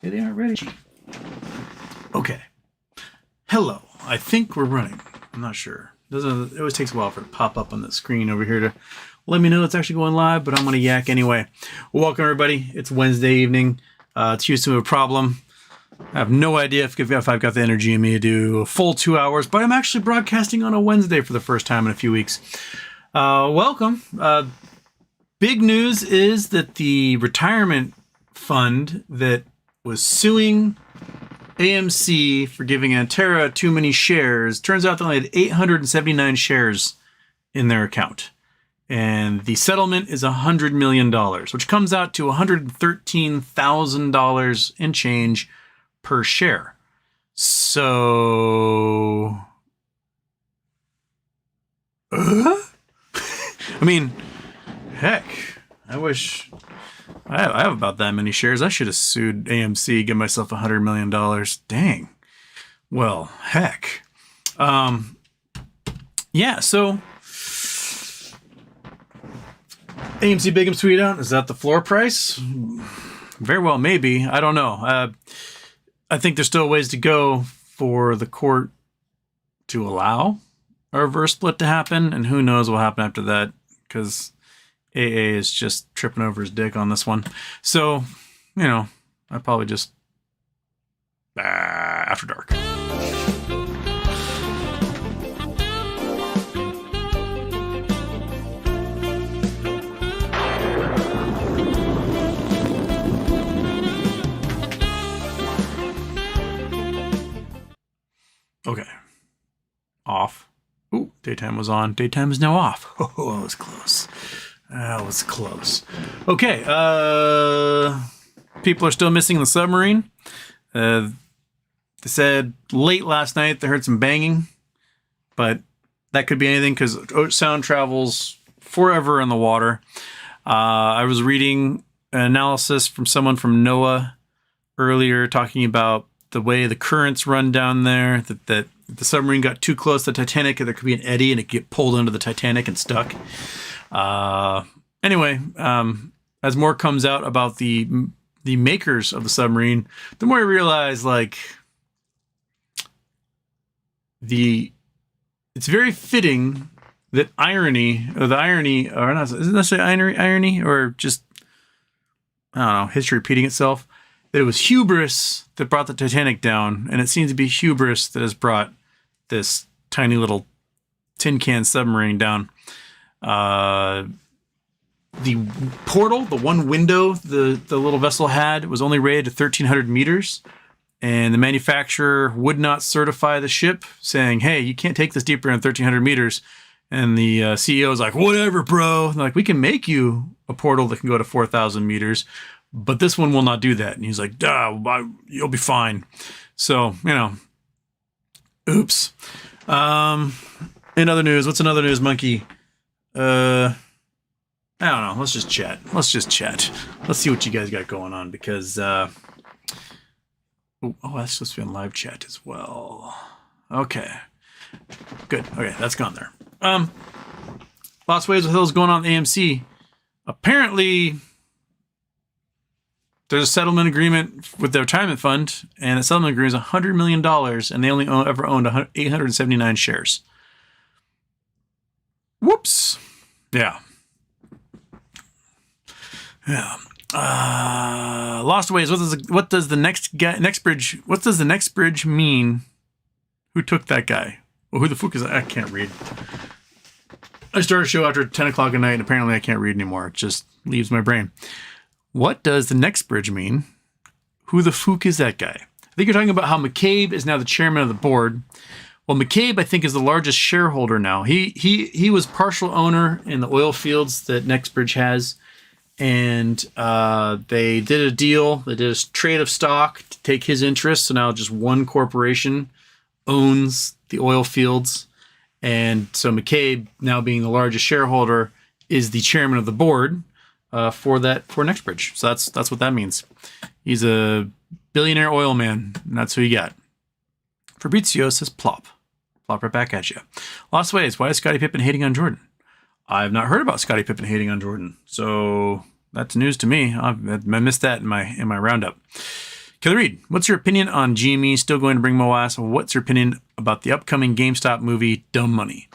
They aren't ready. Okay. Hello. I think we're running. I'm not sure. It always takes a while for it to pop up on the screen over here to let me know it's actually going live, but I'm going to yak anyway. Welcome, everybody. It's Wednesday evening. It's Houston with a problem. I have no idea if I've got the energy in me to do a full 2 hours, but I'm actually broadcasting on a Wednesday for the first time in a few weeks. Welcome. Big news is that the retirement fund that was suing AMC for giving Antera too many shares, turns out they only had 879 shares in their account. And the settlement is $100 million, which comes out to $113,000 and change per share. So, I mean, heck, I wish I have about that many shares. I should have sued AMC, give myself $100 million. Dang. Well, heck. Yeah, so AMC Big and Sweet out. Is that the floor price? Very well, maybe. I don't know. I think there's still ways to go for the court to allow a reverse split to happen, and who knows what will happen after that, because AA is just tripping over his dick on this one. So, you know, I probably just after dark. Okay. Off. Ooh, daytime was on. Daytime is now off. Oh, that was close. That was close. Okay. People are still missing the submarine. They said late last night they heard some banging, but that could be anything because sound travels forever in the water. I was reading an analysis from someone from NOAA earlier talking about the way the currents run down there, that the submarine got too close to the Titanic, and there could be an eddy and it could get pulled into the Titanic and stuck. Anyway, as more comes out about the makers of the submarine, the more I realize, like, it's very fitting that irony, or not, isn't necessarily irony, or just, I don't know, history repeating itself, that it was hubris that brought the Titanic down, and it seems to be hubris that has brought this tiny little tin can submarine down. The portal, the one window the little vessel had, was only rated to 1,300 meters, and the manufacturer would not certify the ship, saying, hey, you can't take this deeper than 1,300 meters. And the CEO is like, whatever, bro. They're like, we can make you a portal that can go to 4,000 meters, but this one will not do that. And he's like, you'll be fine. So, you know, oops. In other news, what's another news, monkey? I don't know. Let's just chat. Let's see what you guys got going on, because that's supposed to be on live chat as well. Okay. Good. Okay, that's gone there. Lots of ways with hills going on at AMC. Apparently, there's a settlement agreement with their retirement fund, and the settlement agreement is $100 million, and they only ever owned 879 shares. Whoops. Yeah. Lost ways. What does the next bridge mean? Who took that guy? Well, who the fuck is that? I can't read. I started a show after 10 o'clock at night, and apparently I can't read anymore. It just leaves my brain. What does the next bridge mean? Who the fuck is that guy? I think you're talking about how McCabe is now the chairman of the board. Well, McCabe, I think, is the largest shareholder now. He was partial owner in the oil fields that NextBridge has, and they did a deal. They did a trade of stock to take his interest. So now just one corporation owns the oil fields, and so McCabe, now being the largest shareholder, is the chairman of the board for NextBridge. So that's what that means. He's a billionaire oil man, and that's who you got. Fabrizio says plop. Plop right back at you. Lost ways. Why is Scottie Pippen hating on Jordan? I've not heard about Scottie Pippen hating on Jordan, so that's news to me. I missed that in my roundup. Killer Reed, what's your opinion on GME still going to bring more ass? What's your opinion about the upcoming GameStop movie, Dumb Money?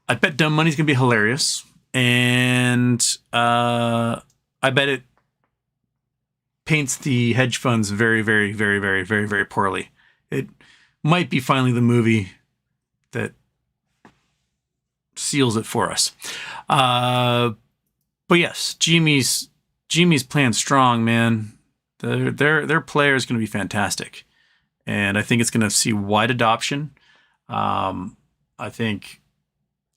I bet Dumb Money's going to be hilarious. And I bet it paints the hedge funds very, very, very, very, very, very poorly. It might be finally the movie that seals it for us. But yes, GME's playing strong, man. Their player is going to be fantastic. And I think it's going to see wide adoption. I think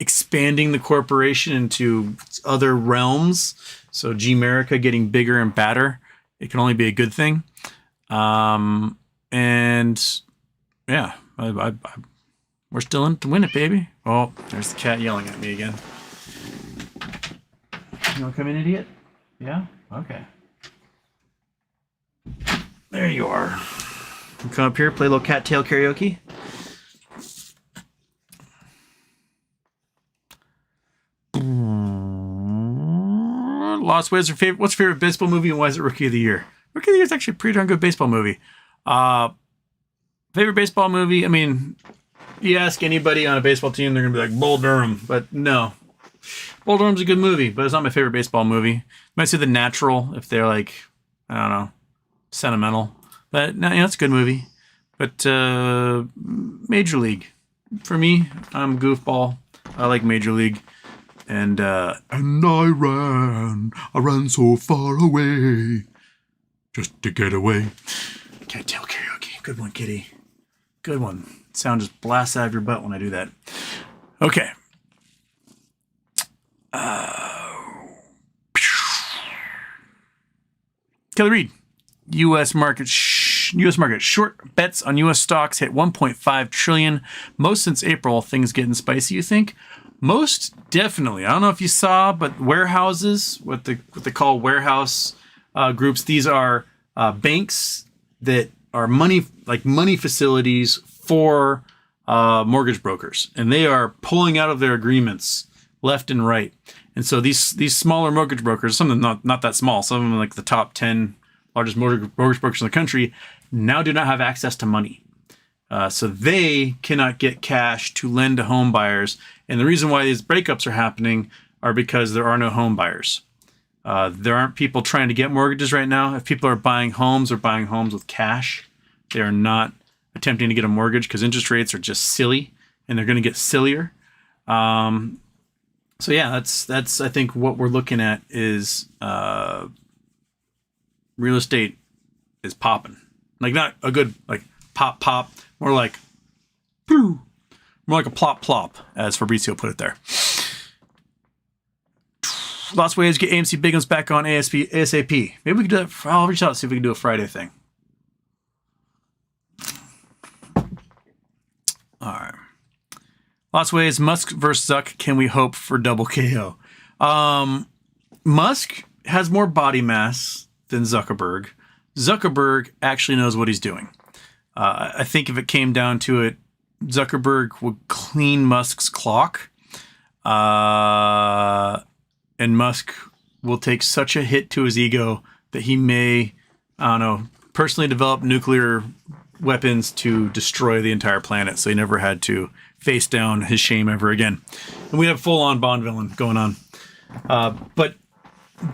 expanding the corporation into other realms, so G-America getting bigger and badder, it can only be a good thing. And yeah, we're still in to win it, baby. Oh, there's the cat yelling at me again. You want to come in, idiot? Yeah? Okay. There you are. You come up here, play a little cattail karaoke. Lost Ways. What's your favorite baseball movie and why is it Rookie of the Year? Rookie of the Year is actually a pretty darn good baseball movie. Favorite baseball movie? I mean, you ask anybody on a baseball team, they're going to be like, Bull Durham. But no. Bull Durham's a good movie, but it's not my favorite baseball movie. Might say The Natural if they're like, I don't know, sentimental. But no, it's a good movie. But Major League. For me, I'm a goofball. I like Major League. And I ran so far away, just to get away. Can't tell karaoke. Good one, kitty. Good one. Sound just blasts out of your butt when I do that. Okay. Kelly Reed. U.S. market short bets on U.S. stocks hit 1.5 trillion. Most since April. Things getting spicy, you think? Most definitely. I don't know if you saw, but warehouses, what they call warehouse groups, these are banks that are money facilities for mortgage brokers, and they are pulling out of their agreements left and right. And so these smaller mortgage brokers, some of them not that small, some of them like the top 10 largest mortgage brokers in the country, now do not have access to money. So they cannot get cash to lend to home buyers. And the reason why these breakups are happening are because there are no home buyers. There aren't people trying to get mortgages right now. If people are buying homes or buying homes with cash, they are not attempting to get a mortgage because interest rates are just silly and they're going to get sillier. So yeah, that's I think what we're looking at is real estate is popping. Like not a good like pop, more like more like a plop, as Fabrizio put it there. Lots of ways to get AMC Big Guns back on ASAP. Maybe we can do that. I'll reach out and see if we can do a Friday thing. All right. Lots of ways. Musk versus Zuck. Can we hope for double KO? Musk has more body mass than Zuckerberg. Zuckerberg actually knows what he's doing. I think if it came down to it, Zuckerberg would clean Musk's clock. And Musk will take such a hit to his ego that he may, I don't know, personally develop nuclear weapons to destroy the entire planet. So he never had to face down his shame ever again. And we have full-on Bond villain going on. But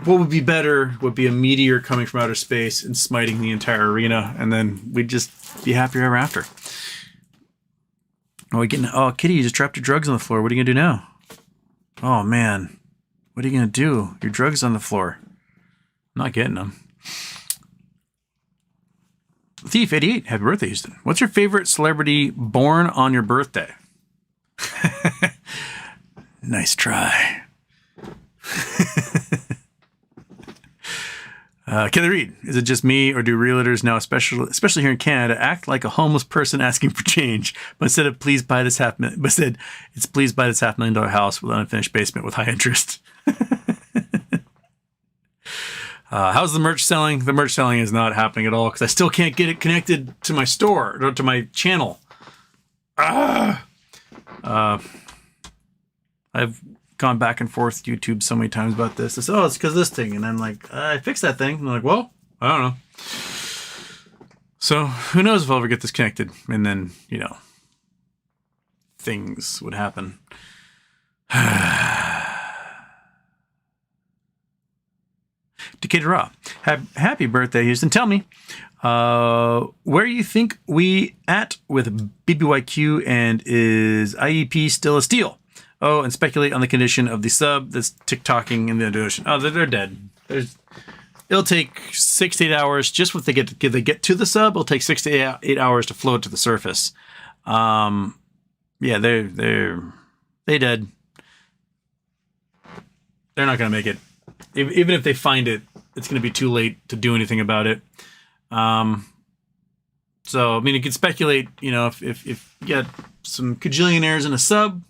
what would be better would be a meteor coming from outer space and smiting the entire arena, and then we'd just be happier ever after. Oh, Kitty, you just dropped your drugs on the floor. What are you going to do now? Oh, man. What are you going to do? Your drugs on the floor. I'm not getting them. Thief88, happy birthday, Houston. What's your favorite celebrity born on your birthday? Nice try. Kelly Reed, is it just me, or do realtors now, especially here in Canada, act like a homeless person asking for change, but instead of please buy this it's please buy this $500,000 house with an unfinished basement with high interest? How's the merch selling? The merch selling is not happening at all because I still can't get it connected to my store or to my channel. I've gone back and forth YouTube so many times about this. I said, it's because this thing. And I'm like, I fixed that thing. And I'm like, well, I don't know. So who knows if I'll ever get this connected, and then, you know, things would happen. Decatur Raw. Happy birthday, Houston. Tell me, where you think we at with BBYQ, and is IEP still a steal? Oh, and speculate on the condition of the sub that's tick-tocking in the ocean. Oh, they're dead. It'll take 6 to 8 hours just when they get to the sub. It'll take 6 to 8 hours to float to the surface. Yeah, they dead. They're not gonna make it. Even if they find it, it's gonna be too late to do anything about it. So I mean, you could speculate. You know, if you get some cajillionaires in a sub,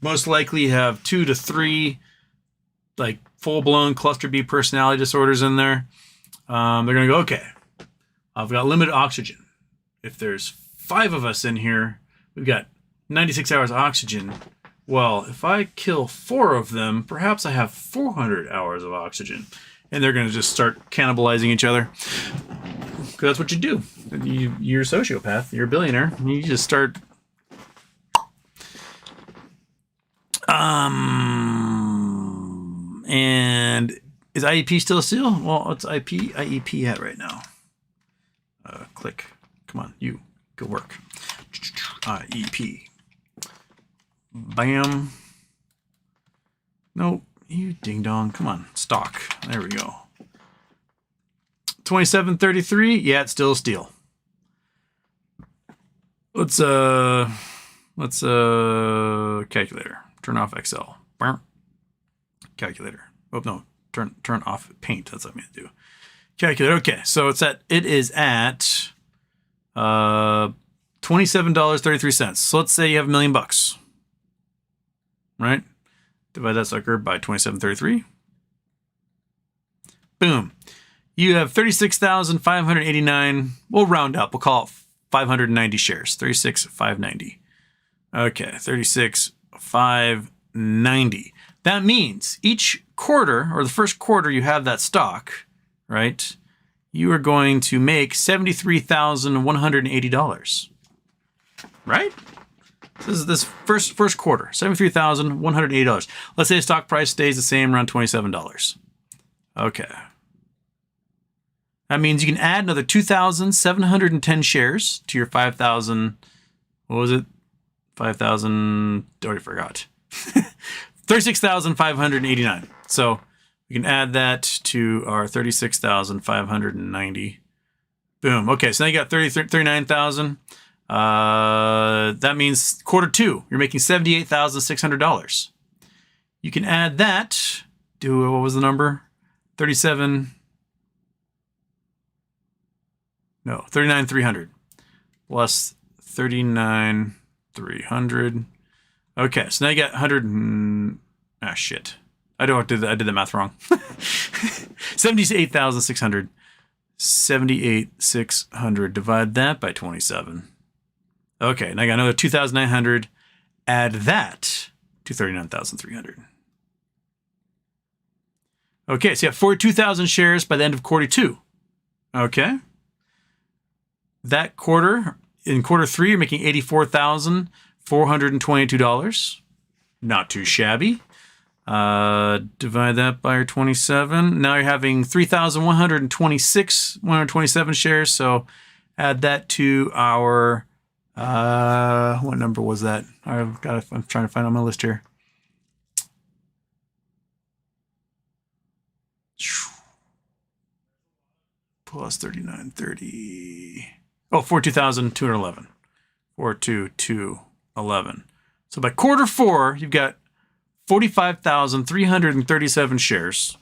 most likely have 2 to 3 like full-blown cluster B personality disorders in there. They're gonna go, okay, I've got limited oxygen. If there's 5 of us in here, we've got 96 hours of oxygen. Well, if I kill 4 of them, perhaps I have 400 hours of oxygen. And they're going to just start cannibalizing each other. Because that's what you do. You're a sociopath. You're a billionaire. You just start... And is IEP still a steal? Well, it's IEP at right now. Click. Come on, you. Go work. IEP. Bam. Nope. You ding dong. Come on. Stock. There we go. 2733. Yeah, it's still a steal. Let's calculator. Turn off Excel. Calculator. Oh no. Turn off Paint. That's what I'm gonna do. Calculator. Okay, so it is at $27.33. So let's say you have $1 million. Right? Divide that sucker by 2733. Boom. You have 36,589. We'll round up. We'll call it 590 shares. 36,590. Okay, 36,590. That means each quarter, or the first quarter you have that stock, right? You are going to make $73,180. Right? This is this first quarter, $73,180. Let's say the stock price stays the same, around $27. Okay. That means you can add another 2,710 shares to your 5,000. What was it? 5,000. Already forgot. 36,589. So we can add that to our 36,590. Boom. Okay, so now you got 39,000. That means quarter 2, you're making $78,600. You can add that to, what was the number? 39,300 plus 39,300. Okay, so now you got 100 and, shit. I did the math wrong. 78,600. 78,600. Divide that by 27. Okay, and I got another 2,900. Add that to 39,300. Okay, so you have 42,000 shares by the end of quarter 2. Okay. That quarter, in quarter 3, you're making $84,422. Not too shabby. Divide that by your 27. Now you're having 127 shares. So add that to our, what number was that? I'm trying to find on my list here. Plus 3930. Oh, 42,211. 42,211. So by quarter 4, you've got 45,337 shares.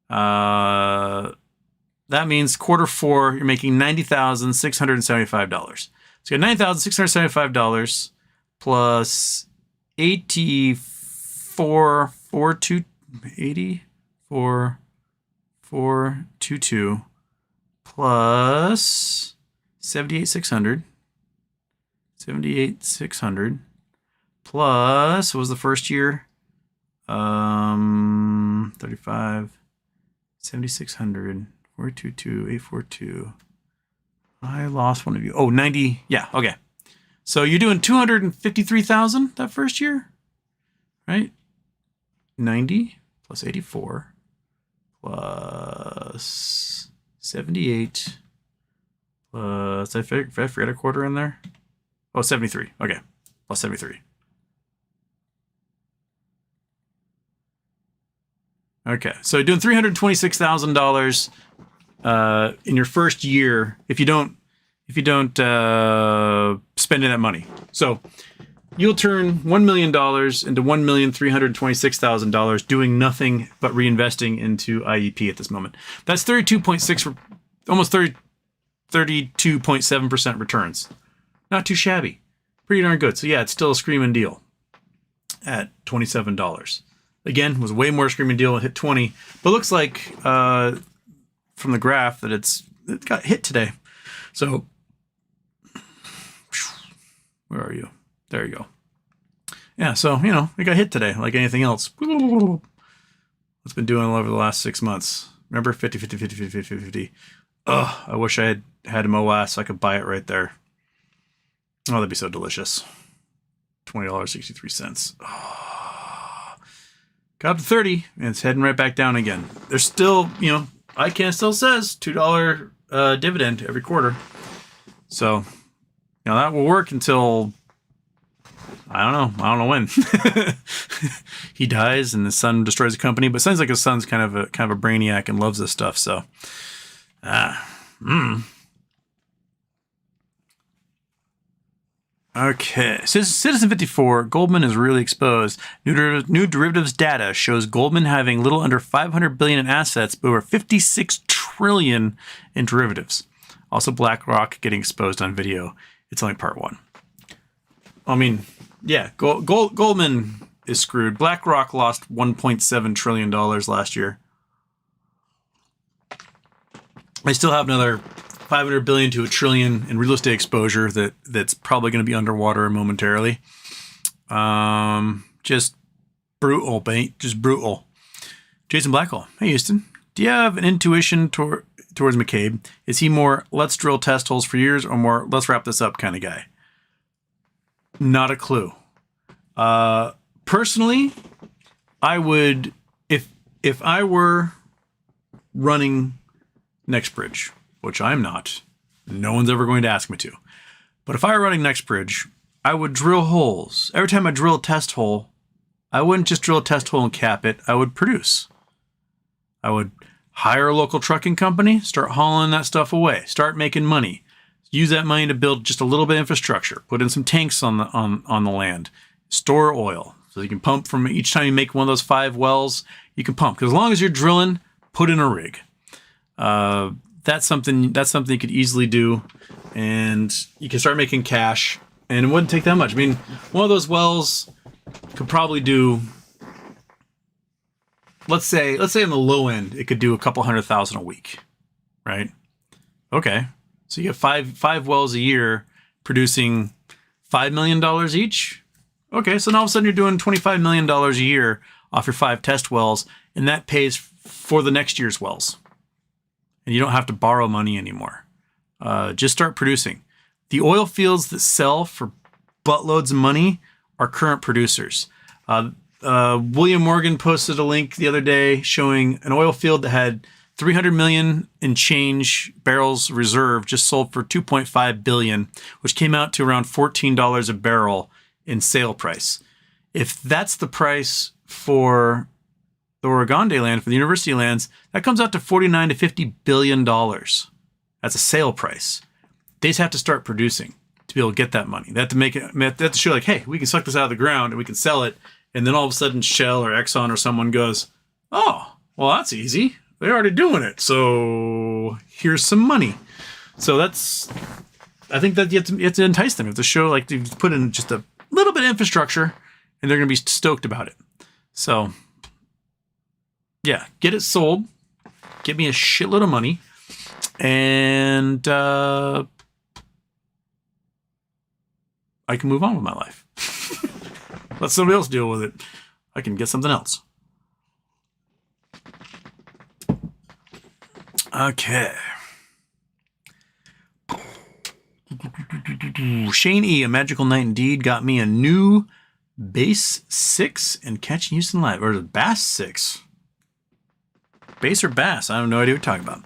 That means quarter 4, you're making $90,675. So you got $90,675 plus 84,422 plus 78,600. 78,600 plus, what was the first year? 35, 7,600, 422842. I lost one of you. Oh, 90. Yeah, okay. So you're doing 253,000 that first year, right? 90 plus 84 plus 78 plus, I forget a quarter in there. Oh, 73. Okay, plus 73. Okay, so you're doing $326,000 in your first year if you don't spend that money. So you'll turn $1 million into $1,326,000 doing nothing but reinvesting into IEP at this moment. That's 32.6, almost 32.7% returns. Not too shabby. Pretty darn good. So yeah, it's still a screaming deal at $27. Again, was way more screaming deal. It hit 20, but looks like from the graph that it got hit today. So where are you? There you go. Yeah, so it got hit today, like anything else. It's been doing over the last 6 months. Remember 50, 50, 50, 50, 50, 50. Oh, I wish I had MOAS so I could buy it right there. Oh, that'd be so delicious. $20.63. Oh. Got up to 30, and it's heading right back down again. There's still, ICANN still says $2 dividend every quarter. So, that will work until, I don't know when. He dies and the son destroys the company, but it sounds like his son's kind of a brainiac and loves this stuff, so. Okay, Citizen 54, Goldman is really exposed. New derivatives data shows Goldman having little under $500 billion in assets, but over $56 trillion in derivatives. Also, BlackRock getting exposed on video. It's only part one. I mean, yeah, Goldman is screwed. BlackRock lost $1.7 trillion last year. They still have another $500 billion to $1 trillion in real estate exposure that's probably going to be underwater momentarily. Just brutal, mate. Just brutal. Jason Blackwell. Hey, Houston. Do you have an intuition towards McCabe? Is he more let's drill test holes for years or more let's wrap this up kind of guy? Not a clue. Personally, I would, if I were running NextBridge, which I'm not. No one's ever going to ask me to. But if I were running NextBridge, I would drill holes. Every time I drill a test hole, I wouldn't just drill a test hole and cap it. I would produce. I would hire a local trucking company, start hauling that stuff away, start making money. Use that money to build just a little bit of infrastructure. Put in some tanks on the land. Store oil. So you can pump from each time you make one of those 5 wells, you can pump. Because as long as you're drilling, put in a rig. That's something you could easily do, and you can start making cash, and it wouldn't take that much. I mean, one of those wells could probably do, let's say on the low end, it could do a couple $100,000 a week, right? Okay, so you have five wells a year producing $5 million each. Okay, so now all of a sudden you're doing $25 million a year off your 5 test wells, and that pays for the next year's wells. And you don't have to borrow money anymore. Just start producing. The oil fields that sell for buttloads of money are current producers. William Morgan posted a link the other day showing an oil field that had 300 million and change barrels reserve just sold for 2.5 billion, which came out to around $14 a barrel in sale price. If that's the price for the Oregonde land, for the university lands, that comes out to $49 to $50 billion. That's a sale price. They just have to start producing to be able to get that money. They have to make it. They have to show like, hey, we can suck this out of the ground and we can sell it. And then all of a sudden, Shell or Exxon or someone goes, oh, well, that's easy. They're already doing it. So here's some money. So I think that you have to entice them. You have to show, like, you put in just a little bit of infrastructure and they're going to be stoked about it. So yeah, get it sold, get me a shitload of money, and I can move on with my life. Let somebody else deal with it. I can get something else. Okay. Shane E., a magical night indeed, got me a new Bass 6 and catching Houston live. Or Bass 6. Bass or Bass? I have no idea what you're talking about.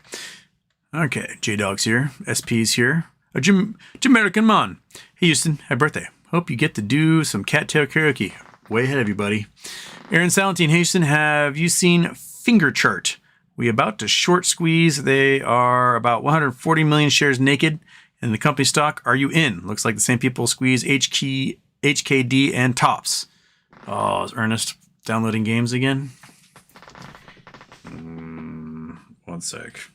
Okay, J-Dog's here. SP's here. A Jamaican man. Hey, Houston, happy birthday. Hope you get to do some cattail karaoke. Way ahead of you, buddy. Aaron Salentine, Houston, have you seen Finger Chart? We about to short squeeze. They are about 140 million shares naked in the company stock. Are you in? Looks like the same people squeeze HKD and Tops. Oh, is Ernest downloading games again? One sec.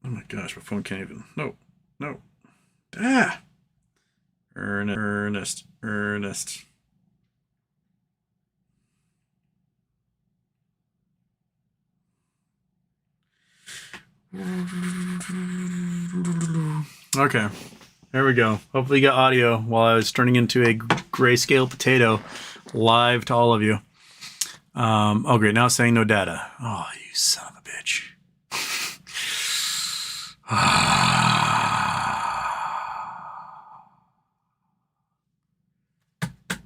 Oh my gosh, my phone can't even. No. Ah! Ernest. Okay, there we go. Hopefully you got audio while I was turning into a grayscale potato live to all of you. Oh great, now it's saying no data. Oh, you son of a bitch.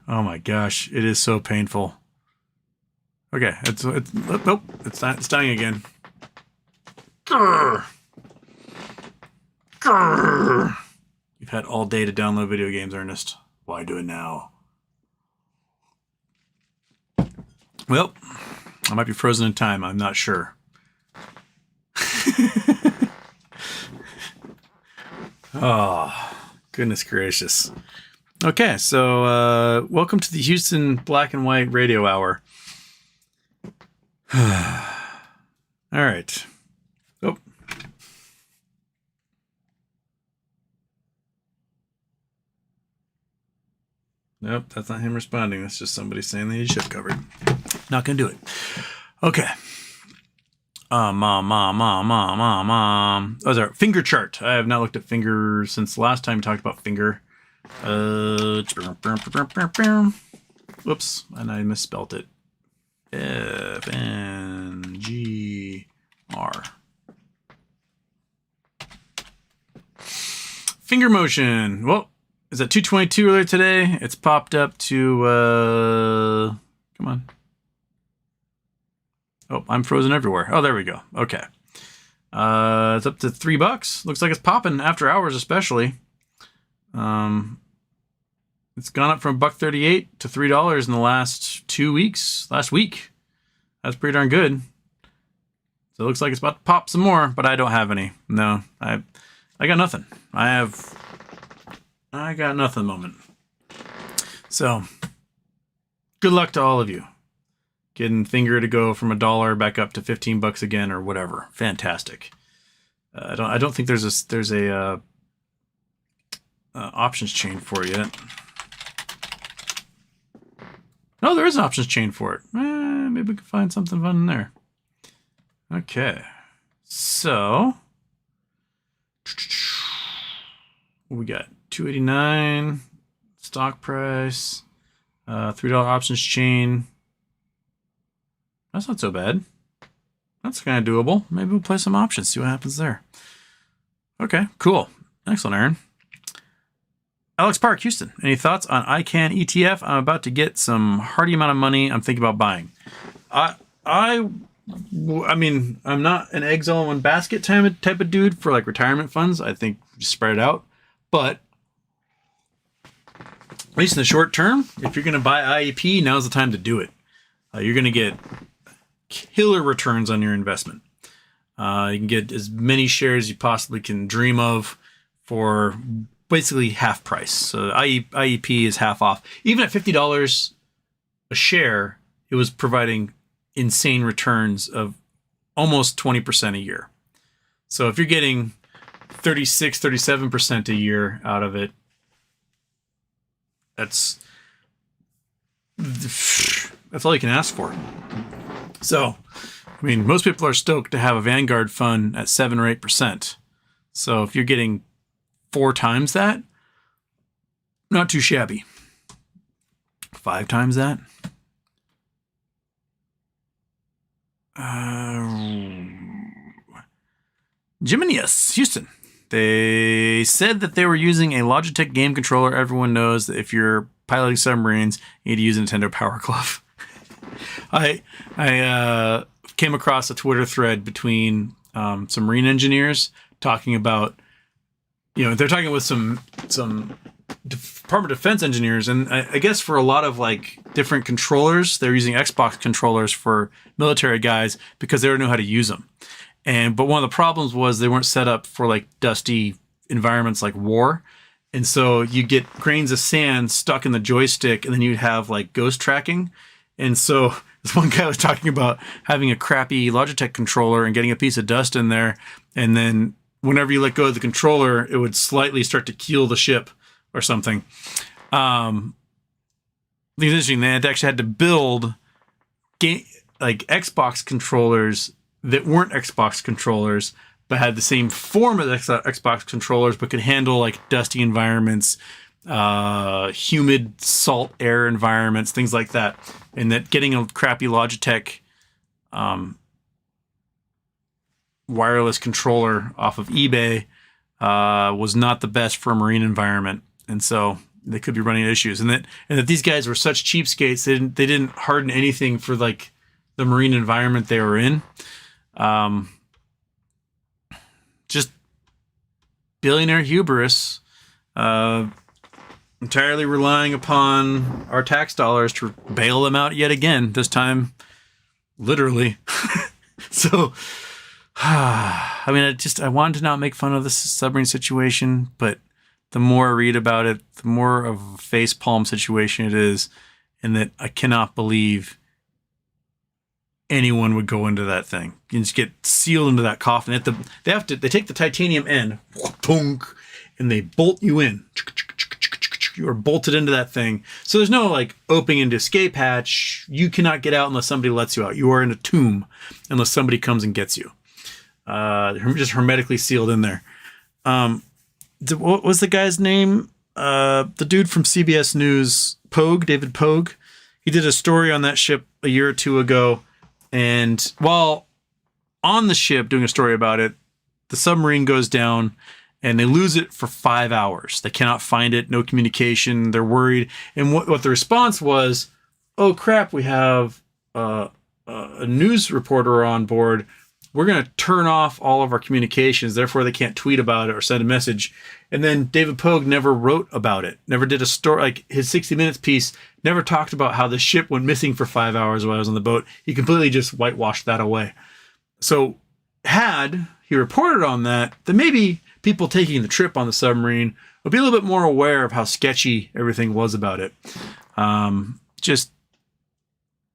Oh my gosh, it is so painful. Okay, it's dying again. Grr. You've had all day to download video games, Ernest. Why do it now? Well, I might be frozen in time. I'm not sure. Oh, goodness gracious. Okay, so welcome to the Houston Black and White Radio Hour. All right. Oh. Nope, that's not him responding. That's just somebody saying they need ship covered. Not gonna do it. Okay. Mom. Oh, there. Finger chart. I have not looked at finger since the last time we talked about finger. Whoops, and I misspelt it. FNGR. Finger motion. Well, is that 222 earlier today? It's popped up to come on. Oh, I'm frozen everywhere. Oh, there we go. Okay. It's up to $3. Looks like it's popping after hours, especially. It's gone up from $1.38 to $3 in the last 2 weeks. Last week. That's pretty darn good. So it looks like it's about to pop some more, but I don't have any. No, I got nothing. I got nothing at the moment. So, good luck to all of you. Getting finger to go from $1 back up to $15 again or whatever. Fantastic. I don't think there's a options chain for it yet. No, there is an options chain for it. Maybe we can find something fun in there. Okay. So, what we got? $2.89 stock price. $3 options chain. That's not so bad. That's kind of doable. Maybe we'll play some options, see what happens there. Okay, cool. Excellent, Aaron. Alex Park, Houston. Any thoughts on ICANN ETF? I'm about to get some hearty amount of money I'm thinking about buying. I mean, I'm not an eggs all in one basket type of dude for like retirement funds. I think just spread it out. But at least in the short term, if you're going to buy IEP, now's the time to do it. You're going to get killer returns on your investment. You can get as many shares as you possibly can dream of for basically half price. So IEP is half off. Even at $50 a share, it was providing insane returns of almost 20% a year. So if you're getting 36, 37% a year out of it, that's all you can ask for. So, I mean, most people are stoked to have a Vanguard fund at 7 or 8%. So if you're getting 4 times that, not too shabby. 5 times that, Gymnius, Houston. They said that they were using a Logitech game controller. Everyone knows that if you're piloting submarines, you need to use a Nintendo Power Glove. I came across a Twitter thread between some marine engineers talking about, they're talking with some Department of Defense engineers, and I guess for a lot of like different controllers, they're using Xbox controllers for military guys because they don't know how to use them. But one of the problems was they weren't set up for like dusty environments like war. And so you get grains of sand stuck in the joystick, and then you'd have like ghost tracking. And so this one guy was talking about having a crappy Logitech controller and getting a piece of dust in there. And then whenever you let go of the controller, it would slightly start to keel the ship or something. I think it's interesting. They actually had to build Xbox controllers that weren't Xbox controllers, but had the same form as Xbox controllers, but could handle like dusty environments, humid salt air environments, things like that. And that getting a crappy Logitech wireless controller off of eBay was not the best for a marine environment. And so they could be running into issues. And that these guys were such cheapskates, they didn't harden anything for like the marine environment they were in. Just billionaire hubris, entirely relying upon our tax dollars to bail them out yet again, this time literally. So I mean, I wanted to not make fun of this submarine situation, but the more I read about it, the more of a facepalm situation it is, and that I cannot believe anyone would go into that thing. You just get sealed into that coffin. They take the titanium end, and they bolt you in. You are bolted into that thing. So there's no like opening and escape hatch. You cannot get out unless somebody lets you out. You are in a tomb unless somebody comes and gets you. Just hermetically sealed in there. What was the guy's name? The dude from CBS News, David Pogue. He did a story on that ship a year or two ago. And while on the ship doing a story about it, the submarine goes down and they lose it for 5 hours. They cannot find it, no communication. They're worried. And what the response was, oh crap, we have a news reporter on board. We're going to turn off all of our communications. Therefore, they can't tweet about it or send a message. And then David Pogue never wrote about it, never did a story. Like his 60 Minutes piece never talked about how the ship went missing for 5 hours while I was on the boat. He completely just whitewashed that away. So had he reported on that, then maybe people taking the trip on the submarine would be a little bit more aware of how sketchy everything was about it. Just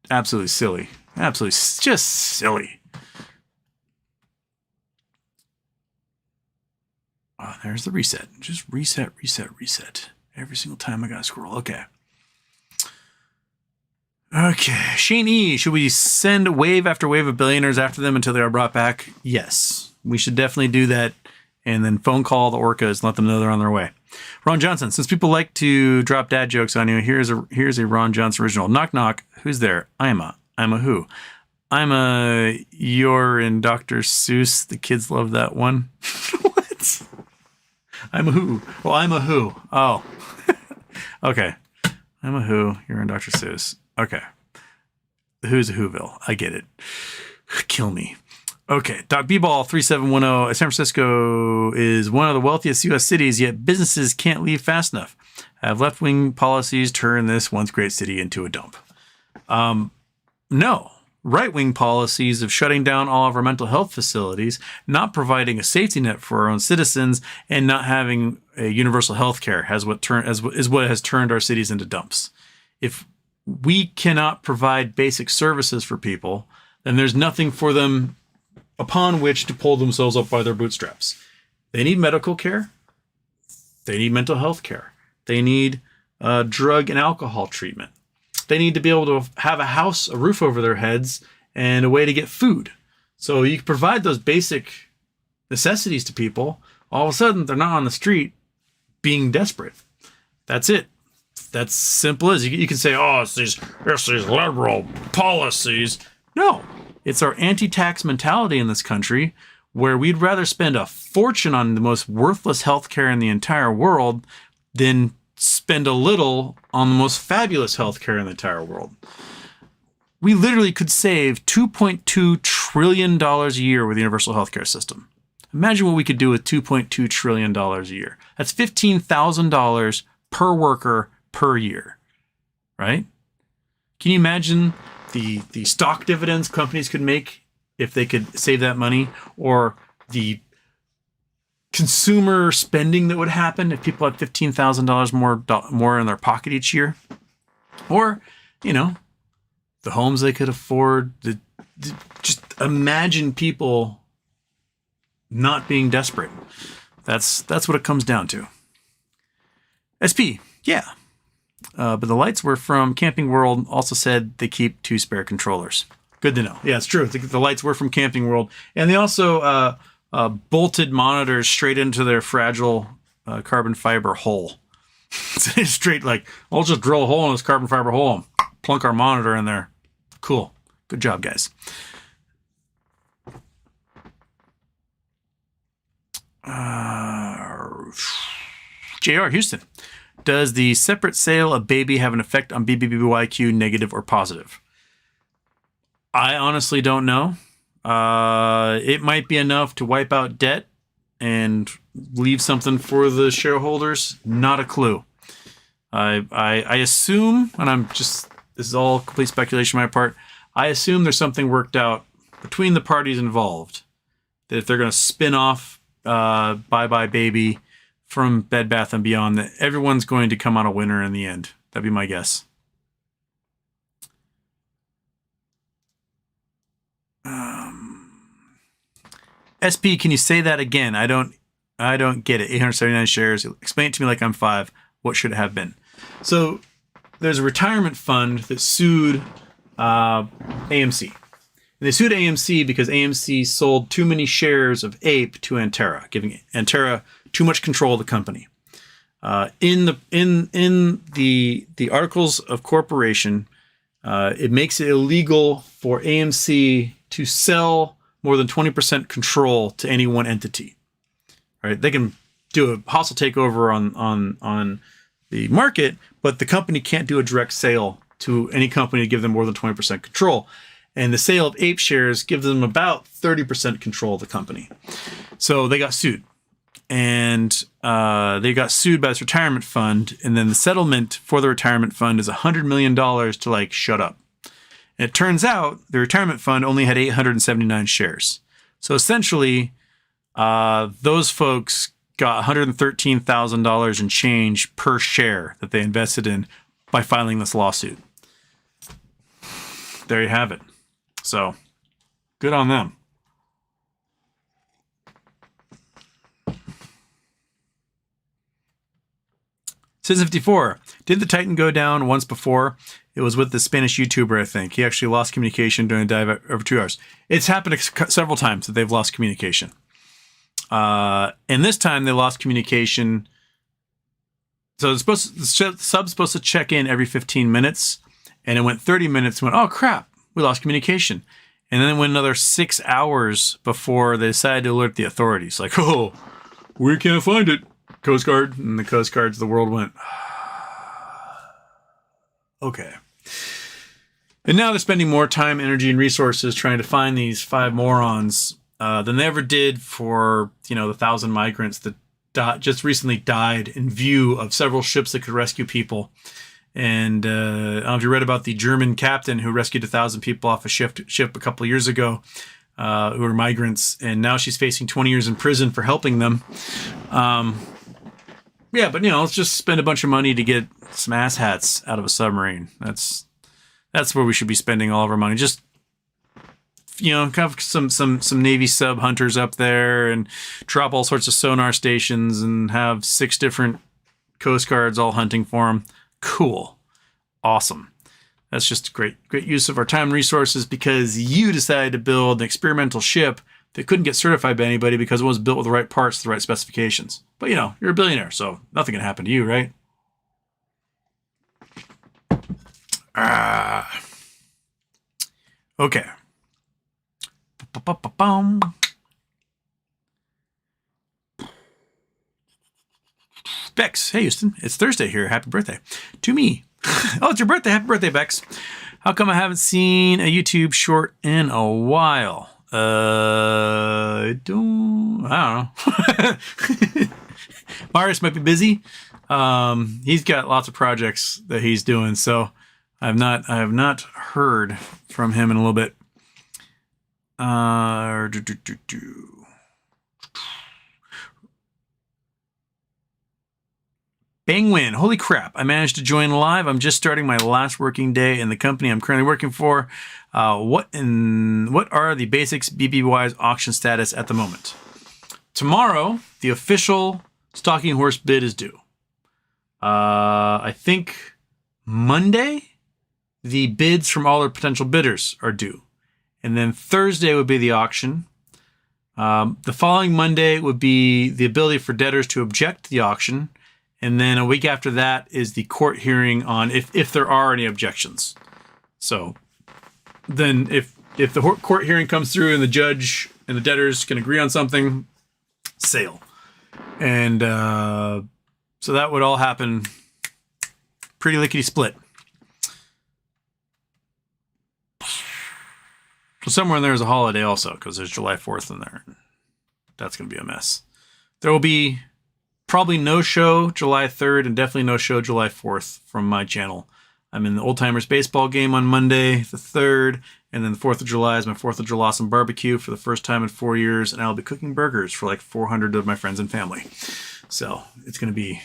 absolutely silly. Absolutely just silly. Oh, there's the reset. Just reset every single time I gotta scroll. Okay. Shane E. Should we send wave after wave of billionaires after them until they are brought back? Yes. We should definitely do that. And then phone call the orcas and let them know they're on their way. Ron Johnson. Since people like to drop dad jokes on you, here's a Ron Johnson original. Knock knock. Who's there? I'm a who? You're in Dr. Seuss. The kids love that one. What? I'm a who. Well, I'm a who. Oh. Okay. I'm a who. You're in Dr. Seuss. Okay. The who's a Whoville. I get it. Kill me. Okay. Doc B-Ball 3710. San Francisco is one of the wealthiest U.S. cities, yet businesses can't leave fast enough. Have left-wing policies turn this once great city into a dump? No. Right-wing policies of shutting down all of our mental health facilities, not providing a safety net for our own citizens, and not having a universal health care is what has turned our cities into dumps. If we cannot provide basic services for people, then there's nothing for them upon which to pull themselves up by their bootstraps. They need medical care. They need mental health care. They need drug and alcohol treatment. They need to be able to have a house, a roof over their heads, and a way to get food. So you can provide those basic necessities to people. All of a sudden, they're not on the street being desperate. That's it. That's simple as you can say, oh, it's these liberal policies. No, It's our anti-tax mentality in this country where we'd rather spend a fortune on the most worthless healthcare in the entire world than spend a little on the most fabulous healthcare in the entire world. We literally could save $2.2 trillion a year with the universal healthcare system. Imagine what we could do with $2.2 trillion a year. That's $15,000 per worker per year, right? Can you imagine the stock dividends companies could make if they could save that money, or the consumer spending that would happen if people had $15,000 more in their pocket each year, or, you know, the homes they could afford? Just imagine people not being desperate. That's what it comes down to. SP, yeah. But the lights were from Camping World. Also said they keep 2 spare controllers. Good to know. Yeah, it's true. The lights were from Camping World. And they also bolted monitors straight into their fragile carbon fiber hole. Straight like, I'll just drill a hole in this carbon fiber hole and plunk our monitor in there. Cool. Good job, guys. JR Houston. Does the separate sale of baby have an effect on BBBYQ, negative or positive? I honestly don't know. It might be enough to wipe out debt and leave something for the shareholders. Not a clue. I assume, and this is all complete speculation on my part, I assume there's something worked out between the parties involved that if they're going to spin off Bye Bye Baby from Bed Bath & Beyond, that everyone's going to come out a winner in the end. That'd be my guess. SP, can you say that again? I don't get it. 879 shares. Explain it to me like I'm 5. What should it have been? So there's a retirement fund that sued AMC. And they sued AMC because AMC sold too many shares of Ape to Antera, giving Antera too much control of the company. In the Articles of Corporation, it makes it illegal for AMC to sell more than 20% control to any one entity. Right? They can do a hostile takeover on the market, but the company can't do a direct sale to any company to give them more than 20% control. And the sale of Ape shares gives them about 30% control of the company. So they got sued. And they got sued by this retirement fund. And then the settlement for the retirement fund is $100 million to like shut up. And it turns out the retirement fund only had 879 shares. So essentially, those folks got $113,000 in change per share that they invested in by filing this lawsuit. There you have it. So, good on them. Citizen 54. Did the Titan go down once before? It was with the Spanish YouTuber, I think. He actually lost communication during a dive over 2 hours. It's happened several times that they've lost communication. And this time they lost communication. So the sub's supposed to check in every 15 minutes. And it went 30 minutes and went, oh crap, we lost communication. And then it went another 6 hours before they decided to alert the authorities. Like, oh, we can't find it, Coast Guard. And the Coast Guards of the world went, okay. And now they're spending more time, energy, and resources trying to find these 5 morons than they ever did for, the 1,000 migrants that just recently died in view of several ships that could rescue people. And I don't know if you read about the German captain who rescued 1,000 people off a ship a couple of years ago who were migrants, and now she's facing 20 years in prison for helping them. Yeah, but let's just spend a bunch of money to get some asshats out of a submarine. That's where we should be spending all of our money. Just kind of some Navy sub hunters up there and drop all sorts of sonar stations and have 6 different Coast Guards all hunting for them. Cool. Awesome. That's just great use of our time and resources because you decided to build an experimental ship that couldn't get certified by anybody because it was built with the right parts, the right specifications. But you're a billionaire, so nothing can happen to you, right? Okay. Bex, hey Houston, it's Thursday here. Happy birthday to me. Oh, it's your birthday. Happy birthday, Bex. How come I haven't seen a YouTube short in a while? I don't know. Marius might be busy. He's got lots of projects that he's doing, so I have not heard from him in a little bit. Bangwin, holy crap, I managed to join live. I'm just starting my last working day in the company I'm currently working for. What are the basics BBY's auction status at the moment? Tomorrow, the official stalking horse bid is due. I think Monday, the bids from all their potential bidders are due. And then Thursday would be the auction. The following Monday would be the ability for debtors to object to the auction. And then a week after that is the court hearing on if there are any objections. So then if the court hearing comes through and the judge and the debtors can agree on something, sale. And so that would all happen pretty lickety split. So somewhere in there is a holiday also, because there's July 4th in there. That's going to be a mess. There will be probably no show July 3rd and definitely no show July 4th from my channel. I'm in the Old Timers baseball game on Monday, the 3rd, and then the 4th of July is my 4th of July awesome barbecue for the first time in 4 years, and I'll be cooking burgers for like 400 of my friends and family. So it's going to be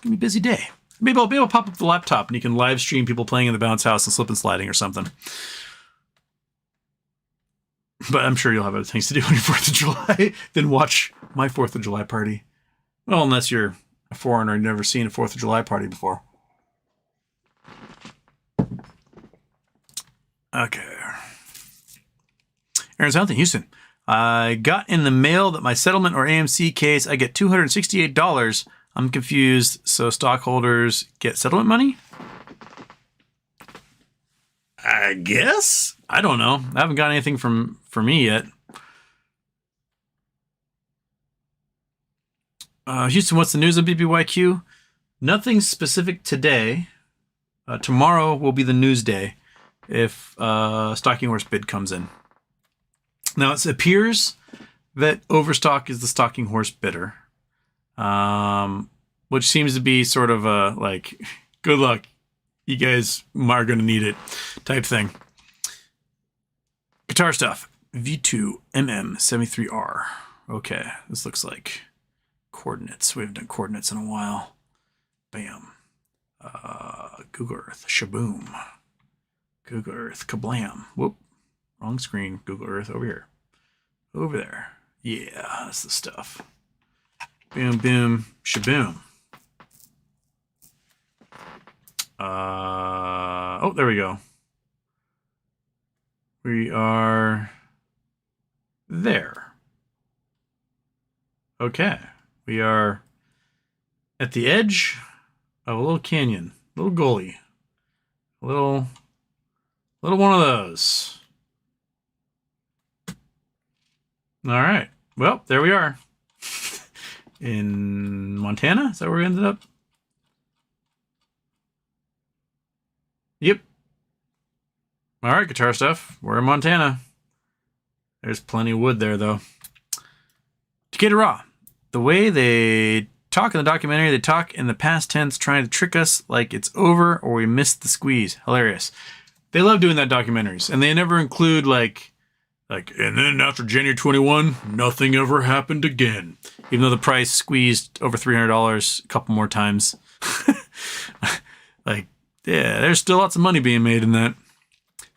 a busy day. Maybe I'll pop up the laptop and you can live stream people playing in the bounce house and slip and sliding or something. But I'm sure you'll have other things to do on your 4th of July than watch my 4th of July party. Well, unless you're a foreigner and never seen a 4th of July party before. Okay. Aaron Southern, Houston. I got in the mail that my settlement or AMC case, I get $268. I'm confused. So stockholders get settlement money? I guess? I don't know. I haven't got anything from me yet. Houston, what's the news on BBYQ? Nothing specific today. Tomorrow will be the news day if Stalking Horse bid comes in. Now, it appears that Overstock is the Stalking Horse bidder, which seems to be sort of a, like, good luck. You guys are going to need it type thing. Guitar stuff. V2 MM73R. Okay, this looks like coordinates. We haven't done coordinates in a while. Bam. Google Earth. Shaboom. Google Earth. Kablam. Whoop. Wrong screen. Google Earth over here. Over there. Yeah, that's the stuff. Boom, boom, shaboom. Oh, there we go. We are there. Okay. We are at the edge of a little canyon, little gully, a little one of those. All right. Well, there we are. In Montana? Is that where we ended up? Yep. All right, guitar stuff. We're in Montana. There's plenty of wood there, though. Takeda Raw. The way they talk in the documentary, they talk in the past tense, trying to trick us like it's over or we missed the squeeze. Hilarious. They love doing that documentaries, and they never include like, and then after January 21, nothing ever happened again. Even though the price squeezed over $300 a couple more times. Like, yeah, there's still lots of money being made in that.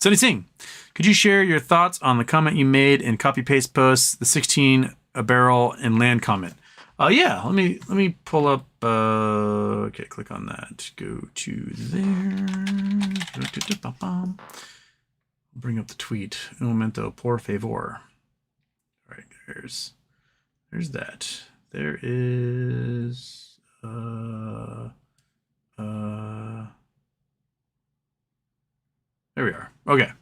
Sunny Singh, could you share your thoughts on the comment you made in copy paste posts, the 16 a barrel and land comment? Yeah, let me pull up. Okay, click on that. Go to there. Bring up the tweet. Un momento, por favor. All right, there's that. There is. There we are. Okay.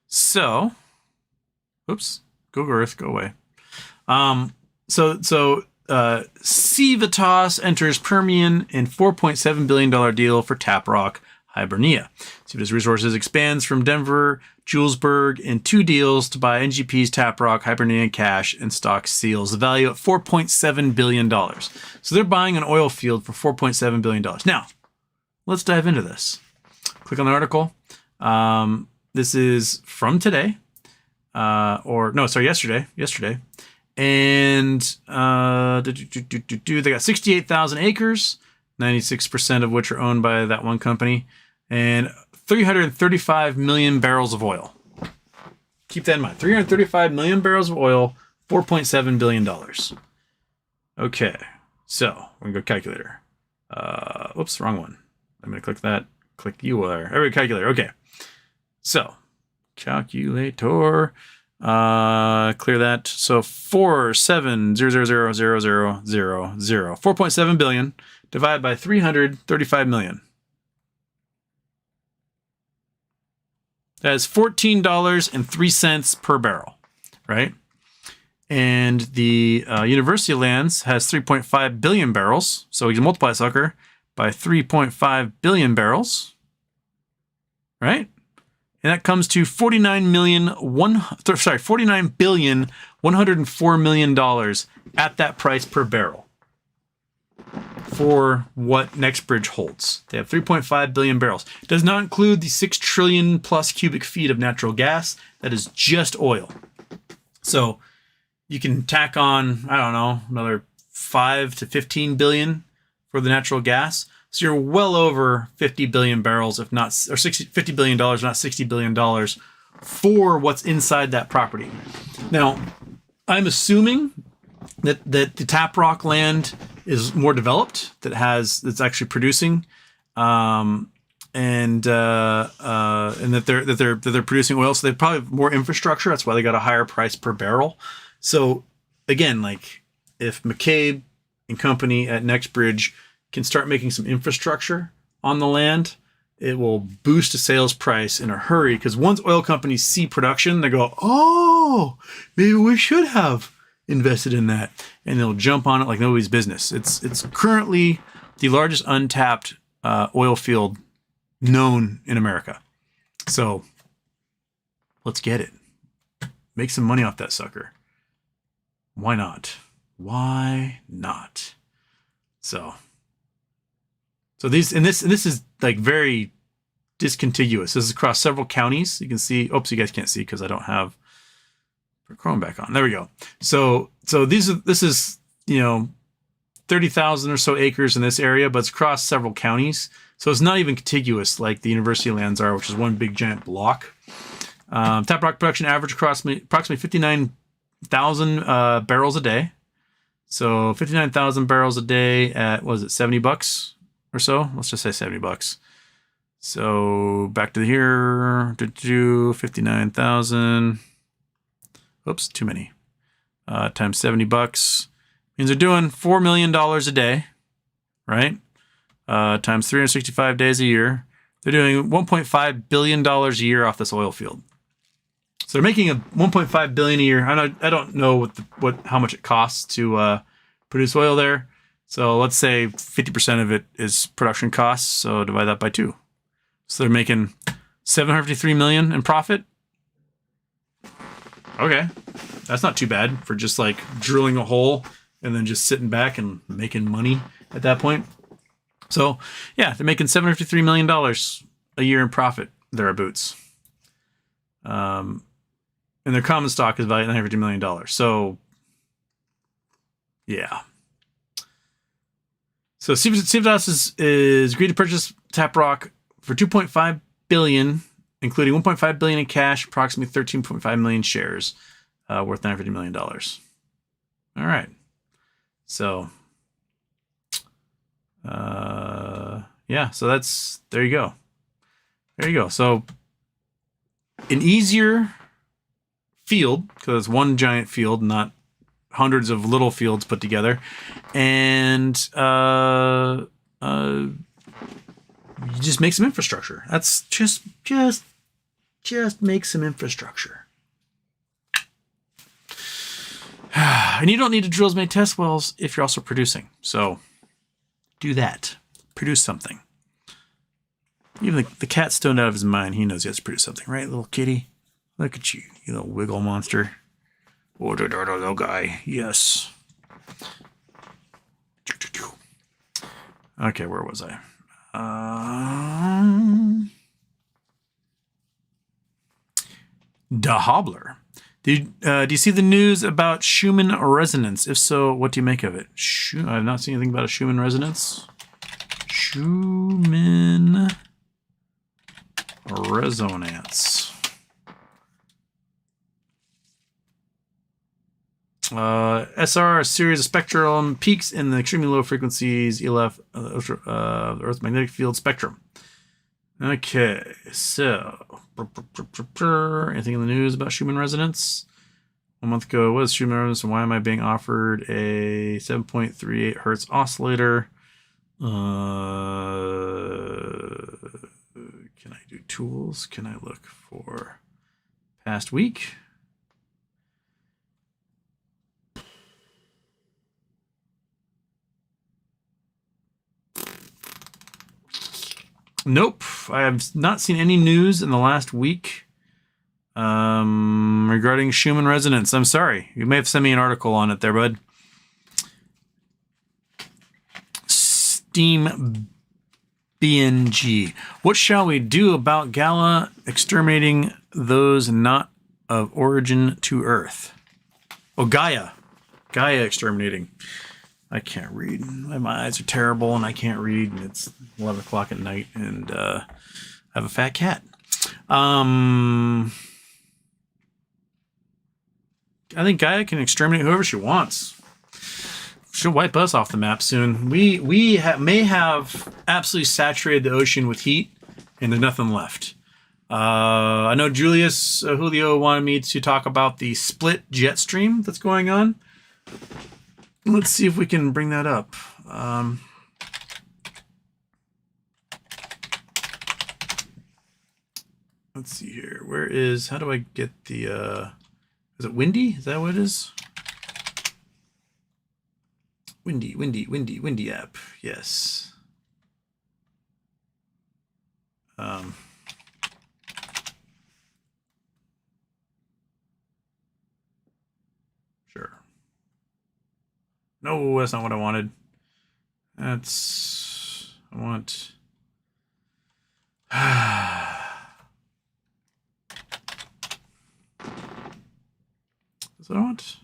So, Oops. Google Earth, go away. Civitas enters Permian in $4.7 billion deal for Taprock Hibernia. Civitas Resources expands from Denver, Julesburg in 2 deals to buy NGP's Taprock, Hibernia cash, and stock seals. The value at $4.7 billion. So they're buying an oil field for $4.7 billion. Now, let's dive into this. Click on the article. This is from today. Yesterday. And they got 68,000 acres, 96% of which are owned by that one company, and 335 million barrels of oil. Keep that in mind. 335 million barrels of oil, $4.7 billion. Okay, so we're going to go calculator. Oops, wrong one. I'm going to click that. Click UR. Every calculator. Okay, so calculator. Clear that. So 4.7 billion divided by 335 million. That is $14.03 per barrel, right? And the University of Lands has 3.5 billion barrels. So we can multiply sucker by 3.5 billion barrels, right? And that comes to $49,104 million at that price per barrel for what NextBridge holds. They have 3.5 billion barrels. It does not include the 6 trillion plus cubic feet of natural gas. That is just oil. So you can tack on, I don't know, another 5 to 15 billion for the natural gas. So you're well over 50 billion barrels, if not, or $50 billion, not $60 billion for what's inside that property. Now, I'm assuming that the Taprock land is more developed, that's actually producing, and that they're producing oil. So they probably have more infrastructure. That's why they got a higher price per barrel. So again, like if McCabe and company at NextBridge can start making some infrastructure on the land, it will boost the sales price in a hurry. Because once oil companies see production, they go, oh, maybe we should have invested in that. And they'll jump on it like nobody's business. It's currently the largest untapped oil field known in America. So let's get it. Make some money off that sucker. Why not? Why not? So this is like very discontiguous. This is across several counties. You can see, oops, you guys can't see because I don't have Chrome back on. There we go. So this is 30,000 or so acres in this area, but it's across several counties. So it's not even contiguous like the university lands are, which is one big giant block. Taprock production average approximately 59,000 barrels a day. So 59,000 barrels a day at, was it $70 or so? Let's just say $70. So back to here, 59,000. Oops, too many. Times $70 means they're doing $4 million a day, right? Times 365 days a year. They're doing $1.5 billion a year off this oil field. So they're making a $1.5 billion a year. I don't know how much it costs to produce oil there. So let's say 50% of it is production costs. So divide that by 2. So they're making $753 million in profit. Okay, that's not too bad for just like drilling a hole and then just sitting back and making money at that point. So yeah, they're making $753 million a year in profit thereabouts. And their common stock is valued at $950 million. So yeah. So Civitas is agreed to purchase Taprock for $2.5 billion, including $1.5 billion in cash, approximately 13.5 million shares, worth $950 million. All right. So, yeah. So there you go. There you go. So, an easier field, because it's one giant field, not hundreds of little fields put together, and you just make some infrastructure. That's just make some infrastructure. And you don't need to drill as many test wells if you're also producing. So do that. Produce something. Even the cat's stoned out of his mind. He knows he has to produce something, right, little kitty? Look at you, you little wiggle monster. Oh, little guy. Yes. Okay, where was I? Da Hobbler. Do you see the news about Schumann resonance? If so, what do you make of it? I have not seen anything about a Schumann resonance. Schumann resonance. SR, a series of spectrum peaks in the extremely low frequencies, ELF, the Earth's magnetic field spectrum. Okay, so anything in the news about Schumann resonance? 1 month ago, what is Schumann resonance and why am I being offered a 7.38 hertz oscillator? Can I do tools? Can I look for past week? Nope, I have not seen any news in the last week regarding Schumann resonance. I'm sorry. You may have sent me an article on it there, bud. Steam BNG. What shall we do about Gala exterminating those not of origin to Earth? Oh, Gaia. Gaia exterminating. I can't read. My eyes are terrible and I can't read. And it's 11 o'clock at night and I have a fat cat. I think Gaia can exterminate whoever she wants. She'll wipe us off the map soon. We may have absolutely saturated the ocean with heat and there's nothing left. I know Julius Julio wanted me to talk about the split jet stream that's going on. Let's see if we can bring that up. Let's see here. How do I get the, is it Windy? Is that what it is? Windy app. Yes. Sure. No, that's not what I wanted. I want. That's what I want.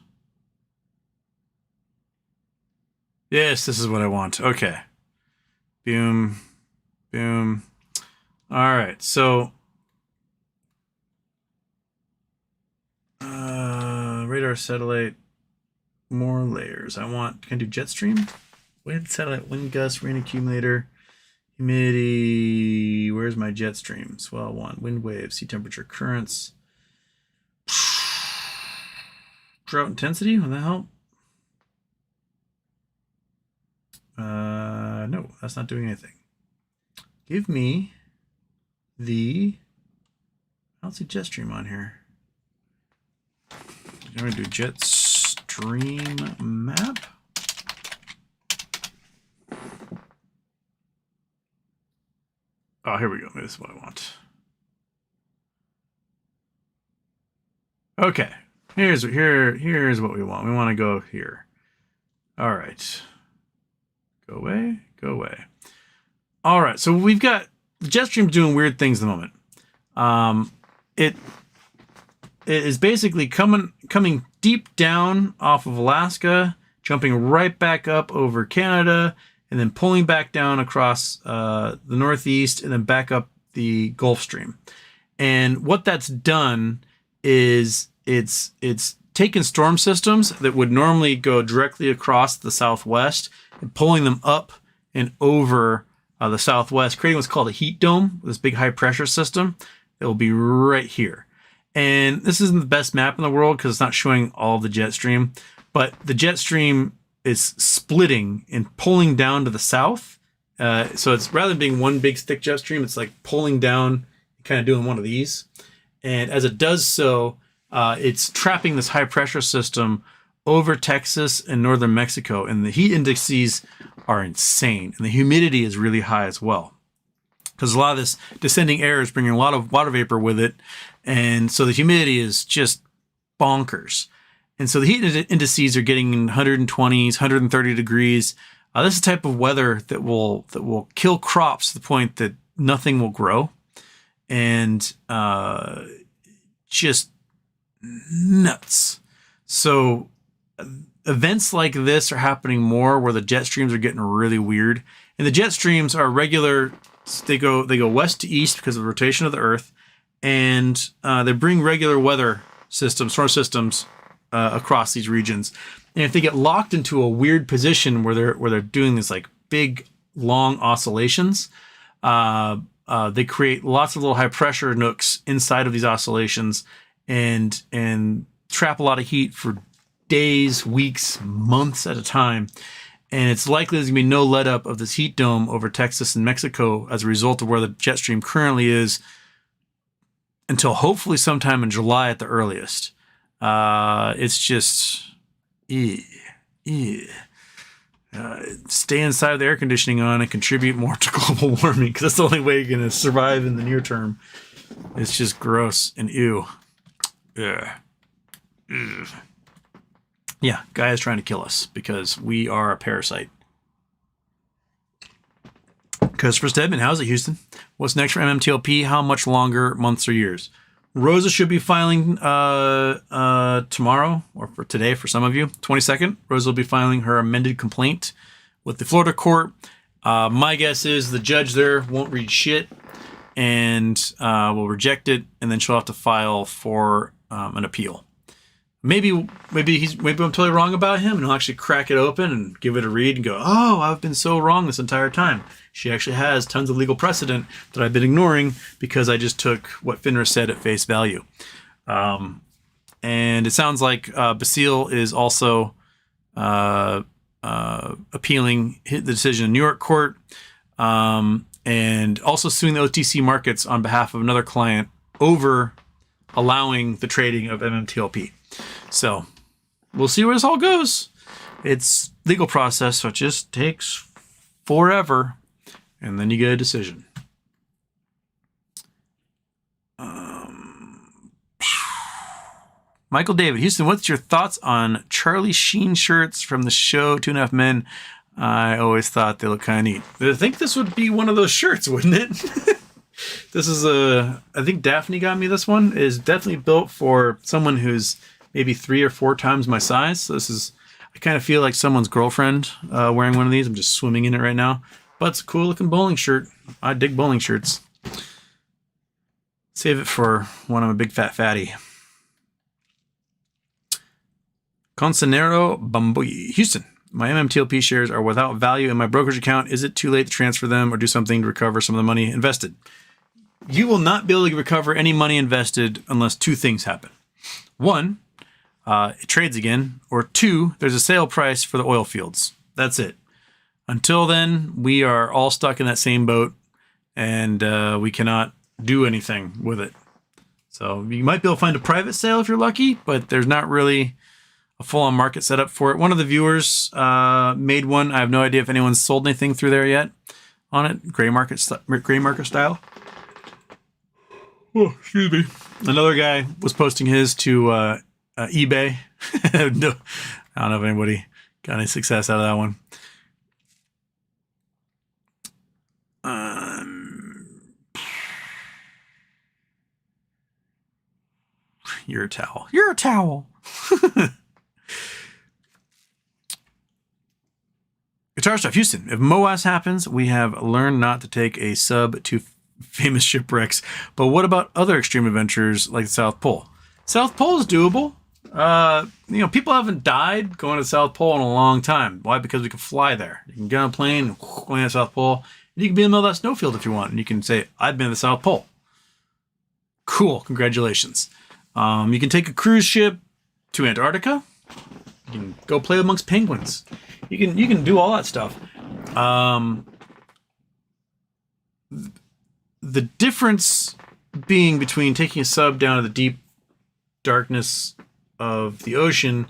Yes, this is what I want. Okay. Boom. Boom. All right. So, radar satellite, more layers. Can I do jet stream? Wind satellite, wind gust, rain accumulator, humidity. Where's my jet stream? Swell one, wind wave, sea temperature, currents. Drought intensity, will that help? No, that's not doing anything. Give me I don't see jet stream on here. I'm going to do jet stream map. Oh, here we go. Maybe this is what I want. Okay. Here's what we want. We want to go here. All right. Go away. Go away. All right. So we've got the jet stream doing weird things at the moment. It is basically coming deep down off of Alaska, jumping right back up over Canada, and then pulling back down across the Northeast, and then back up the Gulf Stream. And what that's done is it's taken storm systems that would normally go directly across the Southwest and pulling them up and over the Southwest, creating what's called a heat dome, this big high pressure system that will be right here. And this isn't the best map in the world because it's not showing all the jet stream, but the jet stream is splitting and pulling down to the south. So it's rather than being one big thick jet stream, it's like pulling down, kind of doing one of these. And as it does so, it's trapping this high pressure system over Texas and northern Mexico, and the heat indices are insane, and the humidity is really high as well, because a lot of this descending air is bringing a lot of water vapor with it, and so the humidity is just bonkers. And so the heat indices are getting in 120s, 130 degrees. This is the type of weather that will kill crops to the point that nothing will grow, and just nuts. So events like this are happening more, where the jet streams are getting really weird. And the jet streams are regular. They go west to east because of the rotation of the Earth, and they bring regular weather systems, storm systems, across these regions. And if they get locked into a weird position where they're doing these like big long oscillations, they create lots of little high pressure nooks inside of these oscillations, and trap a lot of heat for days, weeks, months at a time. And it's likely there's going to be no let up of this heat dome over Texas and Mexico as a result of where the jet stream currently is, until hopefully sometime in July at the earliest. It's just, stay inside with the air conditioning on and contribute more to global warming, because that's the only way you're going to survive in the near term. It's just gross and ew. Ugh. Ugh. Yeah, guy is trying to kill us because we are a parasite. Christopher Stedman, how's it, Houston? What's next for MMTLP? How much longer, months or years? Rosa should be filing tomorrow, or for today for some of you, 22nd. Rosa will be filing her amended complaint with the Florida court. My guess is the judge there won't read shit and will reject it, and then she'll have to file for an appeal. Maybe I'm totally wrong about him, and he'll actually crack it open and give it a read and go, oh, I've been so wrong this entire time. She actually has tons of legal precedent that I've been ignoring because I just took what FINRA said at face value. And it sounds like Basile is also appealing the decision in New York court, and also suing the OTC markets on behalf of another client over allowing the trading of MMTLP. So we'll see where this all goes. It's legal process, so it just takes forever, and then you get a decision. Michael David, Houston, what's your thoughts on Charlie Sheen shirts from the show 2.5 Men? I always thought they look kind of neat. I think this would be one of those shirts, wouldn't it? This is I think Daphne got me this one. It is definitely built for someone who's maybe 3 or 4 times my size. So I kind of feel like someone's girlfriend wearing one of these. I'm just swimming in it right now. But it's a cool looking bowling shirt. I dig bowling shirts. Save it for when I'm a big fat fatty. Concenero Bamboy, Houston. My MMTLP shares are without value in my brokerage account. Is it too late to transfer them or do something to recover some of the money invested? You will not be able to recover any money invested unless 2 things happen. 1, it trades again, or 2, there's a sale price for the oil fields. That's it. Until then, we are all stuck in that same boat, and we cannot do anything with it. So you might be able to find a private sale if you're lucky, but there's not really a full-on market set up for it. One of the viewers made one. I have no idea if anyone's sold anything through there yet on it. Gray market style. Oh, excuse me. Another guy was posting his to eBay. No, I don't know if anybody got any success out of that one. You're a towel. You're a towel. Guitar Stuff, Houston. If MOAS happens, we have learned not to take a sub to famous shipwrecks. But what about other extreme adventures like the South Pole? South Pole is doable. People haven't died going to the South Pole in a long time. Why? Because we can fly there. You can get on a plane, go to the South Pole, and you can be in the middle of that snowfield if you want, and you can say, I've been to the South Pole. Cool. Congratulations. You can take a cruise ship to Antarctica. You can go play amongst penguins. You can do all that stuff. The difference being between taking a sub down to the deep darkness of the ocean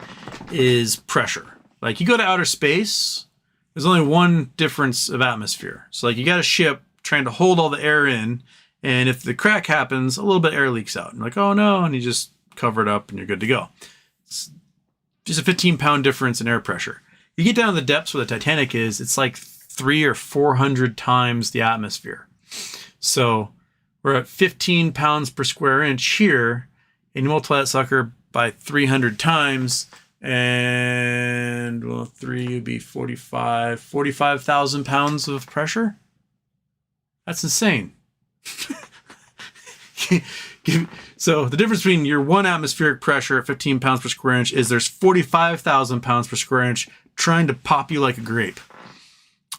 is pressure. Like you go to outer space, there's only one difference of atmosphere. So like you got a ship trying to hold all the air in, and if the crack happens, a little bit of air leaks out. And like, oh no, and you just cover it up and you're good to go. It's just a 15-pound difference in air pressure. You get down to the depths where the Titanic is, it's like 300 or 400 times the atmosphere. So we're at 15 pounds per square inch here, and you multiply that sucker by 300 times, and well, 3 would be 45,000 pounds of pressure. That's insane. So the difference between your one atmospheric pressure at 15 pounds per square inch is there's 45,000 pounds per square inch trying to pop you like a grape.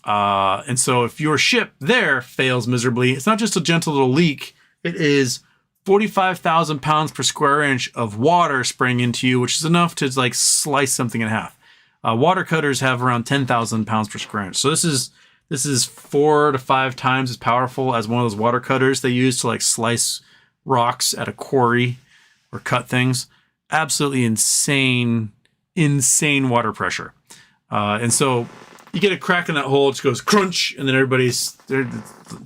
And so if your ship there fails miserably, it's not just a gentle little leak. It is 45,000 pounds per square inch of water spraying into you, which is enough to like slice something in half. Water cutters have around 10,000 pounds per square inch. So this is 4 to 5 times as powerful as one of those water cutters they use to like slice rocks at a quarry or cut things. Absolutely insane water pressure. And so you get a crack in that hole, it just goes crunch, and then everybody's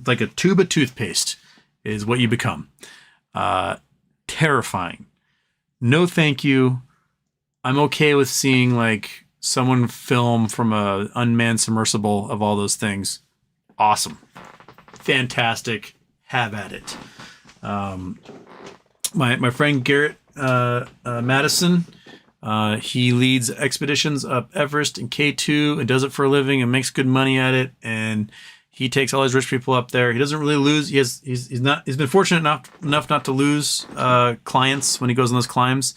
like a tube of toothpaste is what you become. Terrifying. No thank you. I'm okay with seeing like someone film from a unmanned submersible of all those things. Awesome. Fantastic. Have at it. My friend Garrett Madison, he leads expeditions up Everest and K2 and does it for a living and makes good money at it. And he takes all his rich people up there. He doesn't really lose. He's been fortunate enough not to lose clients when he goes on those climbs,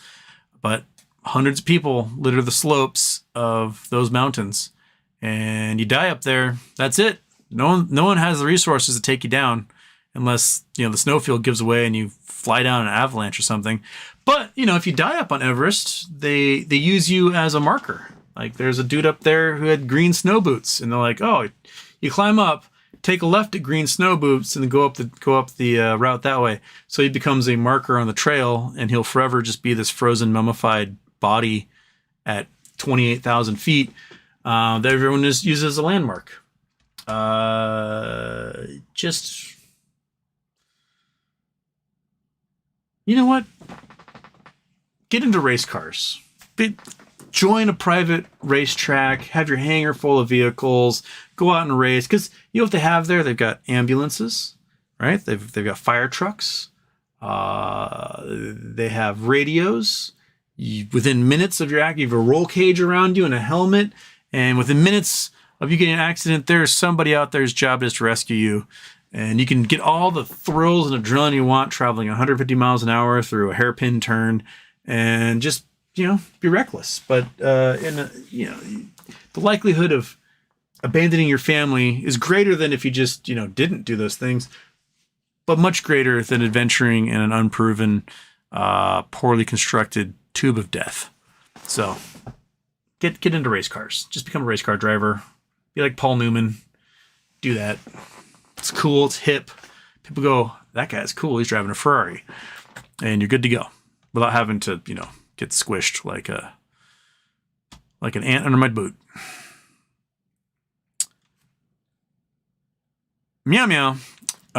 but hundreds of people litter the slopes of those mountains, and you die up there. That's it. No one has the resources to take you down unless the snowfield gives away and you fly down an avalanche or something. But if you die up on Everest, they use you as a marker. Like there's a dude up there who had green snow boots, and they're like, oh, you climb up, take a left at green snow boots, and then go up the route that way. So he becomes a marker on the trail, and he'll forever just be this frozen, mummified body at 28,000 feet that everyone just uses as a landmark. Just, you know what? Get into race cars. Join a private racetrack. Have your hangar full of vehicles. Go out and race. Because you know what they have there? They've got ambulances, right? They've got fire trucks. They have radios. Within minutes of your act, you have a roll cage around you and a helmet. And within minutes of you getting an accident, there's somebody out there's job is to rescue you. And you can get all the thrills and adrenaline you want traveling 150 miles an hour through a hairpin turn and just, be reckless. But, the likelihood of abandoning your family is greater than if you just, didn't do those things, but much greater than adventuring in an unproven, poorly constructed tube of death. So get into race cars. Just become a race car driver. Be like Paul Newman. Do that. It's cool. It's hip. People go, that guy's cool. He's driving a Ferrari. And you're good to go without having to, get squished like an ant under my boot. Meow meow.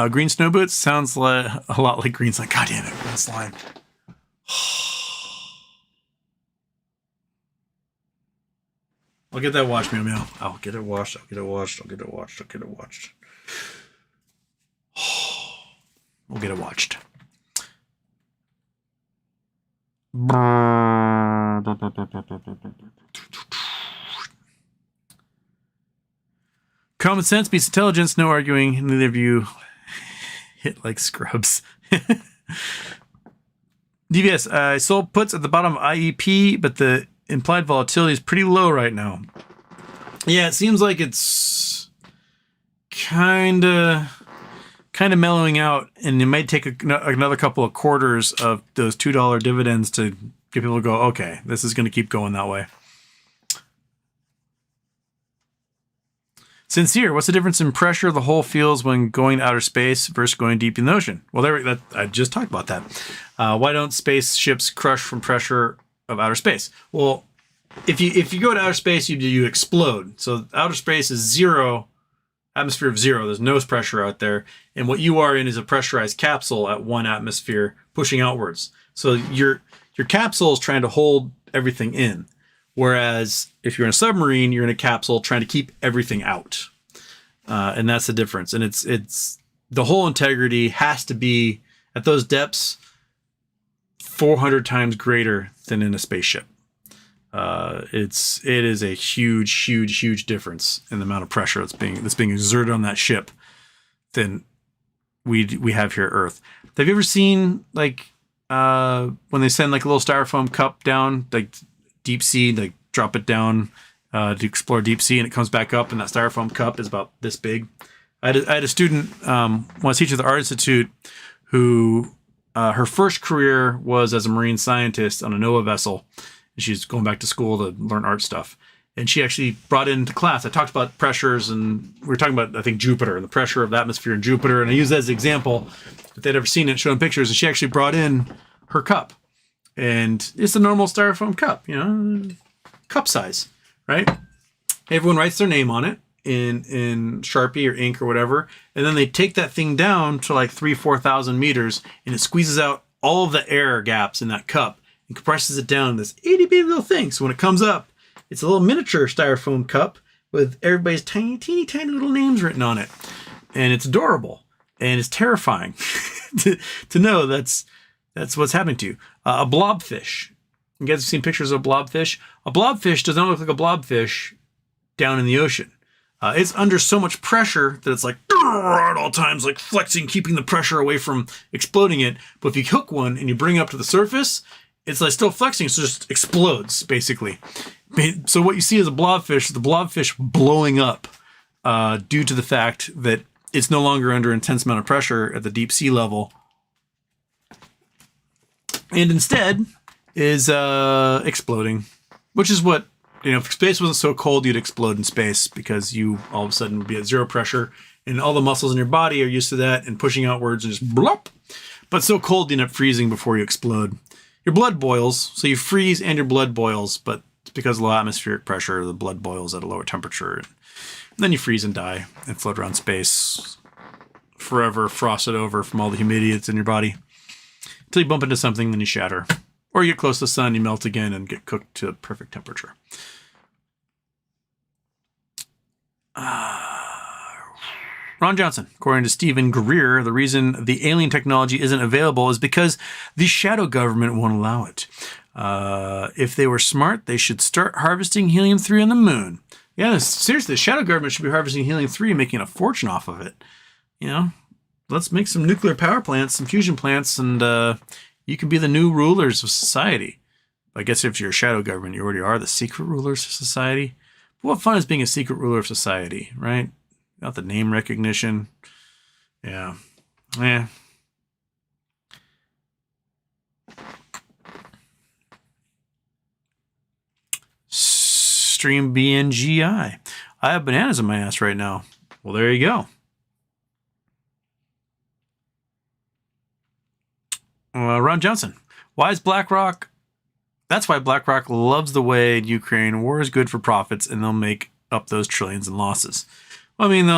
Green snow boots sounds like a lot like green slime. God damn it, green slime. I'll get that washed, meow meow. I'll get it washed. We'll get it watched. Common sense beats intelligence, no arguing. Neither of you hit like scrubs. DVS, I sold puts at the bottom of IEP, but the implied volatility is pretty low right now. Yeah, it seems like it's kind of mellowing out, and it might take another couple of quarters of those $2 dividends to get people to go, okay, this is going to keep going that way. Sincere, what's the difference in pressure the hull feels when going to outer space versus going deep in the ocean? Well, I just talked about that. Why don't spaceships crush from pressure of outer space? Well, if you go to outer space, you explode. So outer space is zero, atmosphere of zero. There's no pressure out there, and what you are in is a pressurized capsule at 1 atmosphere, pushing outwards. So your capsule is trying to hold everything in, whereas if you're in a submarine, you're in a capsule trying to keep everything out, and that's the difference. And it's the whole integrity has to be at those depths 400 times greater than in a spaceship. It is a huge difference in the amount of pressure that's being exerted on that ship than we have here at Earth. Have you ever seen like when they send like a little styrofoam cup down, like deep sea, like drop it down to explore deep sea, and it comes back up, and that styrofoam cup is about this big? I had a student when I was teaching at the Art Institute who her first career was as a marine scientist on a NOAA vessel. She's going back to school to learn art stuff. And she actually brought into class, I talked about pressures, and we were talking about, I think, Jupiter and the pressure of the atmosphere in Jupiter. And I used that as an example, if they'd ever seen it, showing pictures. And she actually brought in her cup. And it's a normal styrofoam cup, cup size, right? Everyone writes their name on it in Sharpie or ink or whatever. And then they take that thing down to like 4,000 meters, and it squeezes out all of the air gaps in that cup and compresses it down to this itty bitty little thing. So when it comes up, it's a little miniature styrofoam cup with everybody's teeny tiny little names written on it. And it's adorable. And it's terrifying to know that's what's happening to you. A blobfish. You guys have seen pictures of a blobfish? A blobfish does not look like a blobfish down in the ocean. It's under so much pressure that it's like at all times, like flexing, keeping the pressure away from exploding it. But if you hook one and you bring it up to the surface, it's like still flexing, so it just explodes, basically. So what you see is the blobfish blowing up due to the fact that it's no longer under intense amount of pressure at the deep sea level, and instead is exploding, which is what, if space wasn't so cold, you'd explode in space, because you all of a sudden would be at zero pressure, and all the muscles in your body are used to that and pushing outwards and just blop. But so cold, you end up freezing before you explode. Your blood boils, so you freeze and your blood boils, but it's because of low atmospheric pressure, the blood boils at a lower temperature. And then you freeze and die and float around space forever, frosted over from all the humidity that's in your body. Until you bump into something, then you shatter. Or you get close to the sun, you melt again and get cooked to a perfect temperature. Ron Johnson, according to Stephen Greer, the reason the alien technology isn't available is because the shadow government won't allow it. If they were smart, they should start harvesting helium-3 on the moon. Yeah, seriously, the shadow government should be harvesting helium-3 and making a fortune off of it. Let's make some nuclear power plants, some fusion plants, and you can be the new rulers of society. I guess if you're a shadow government, you already are the secret rulers of society. But what fun is being a secret ruler of society, right? Got the name recognition. Yeah. Stream BNGI. I have bananas in my ass right now. Well, there you go. Ron Johnson. Why is BlackRock? That's why BlackRock loves the way in Ukraine. War is good for profits, and they'll make up those trillions in losses. Well, I mean,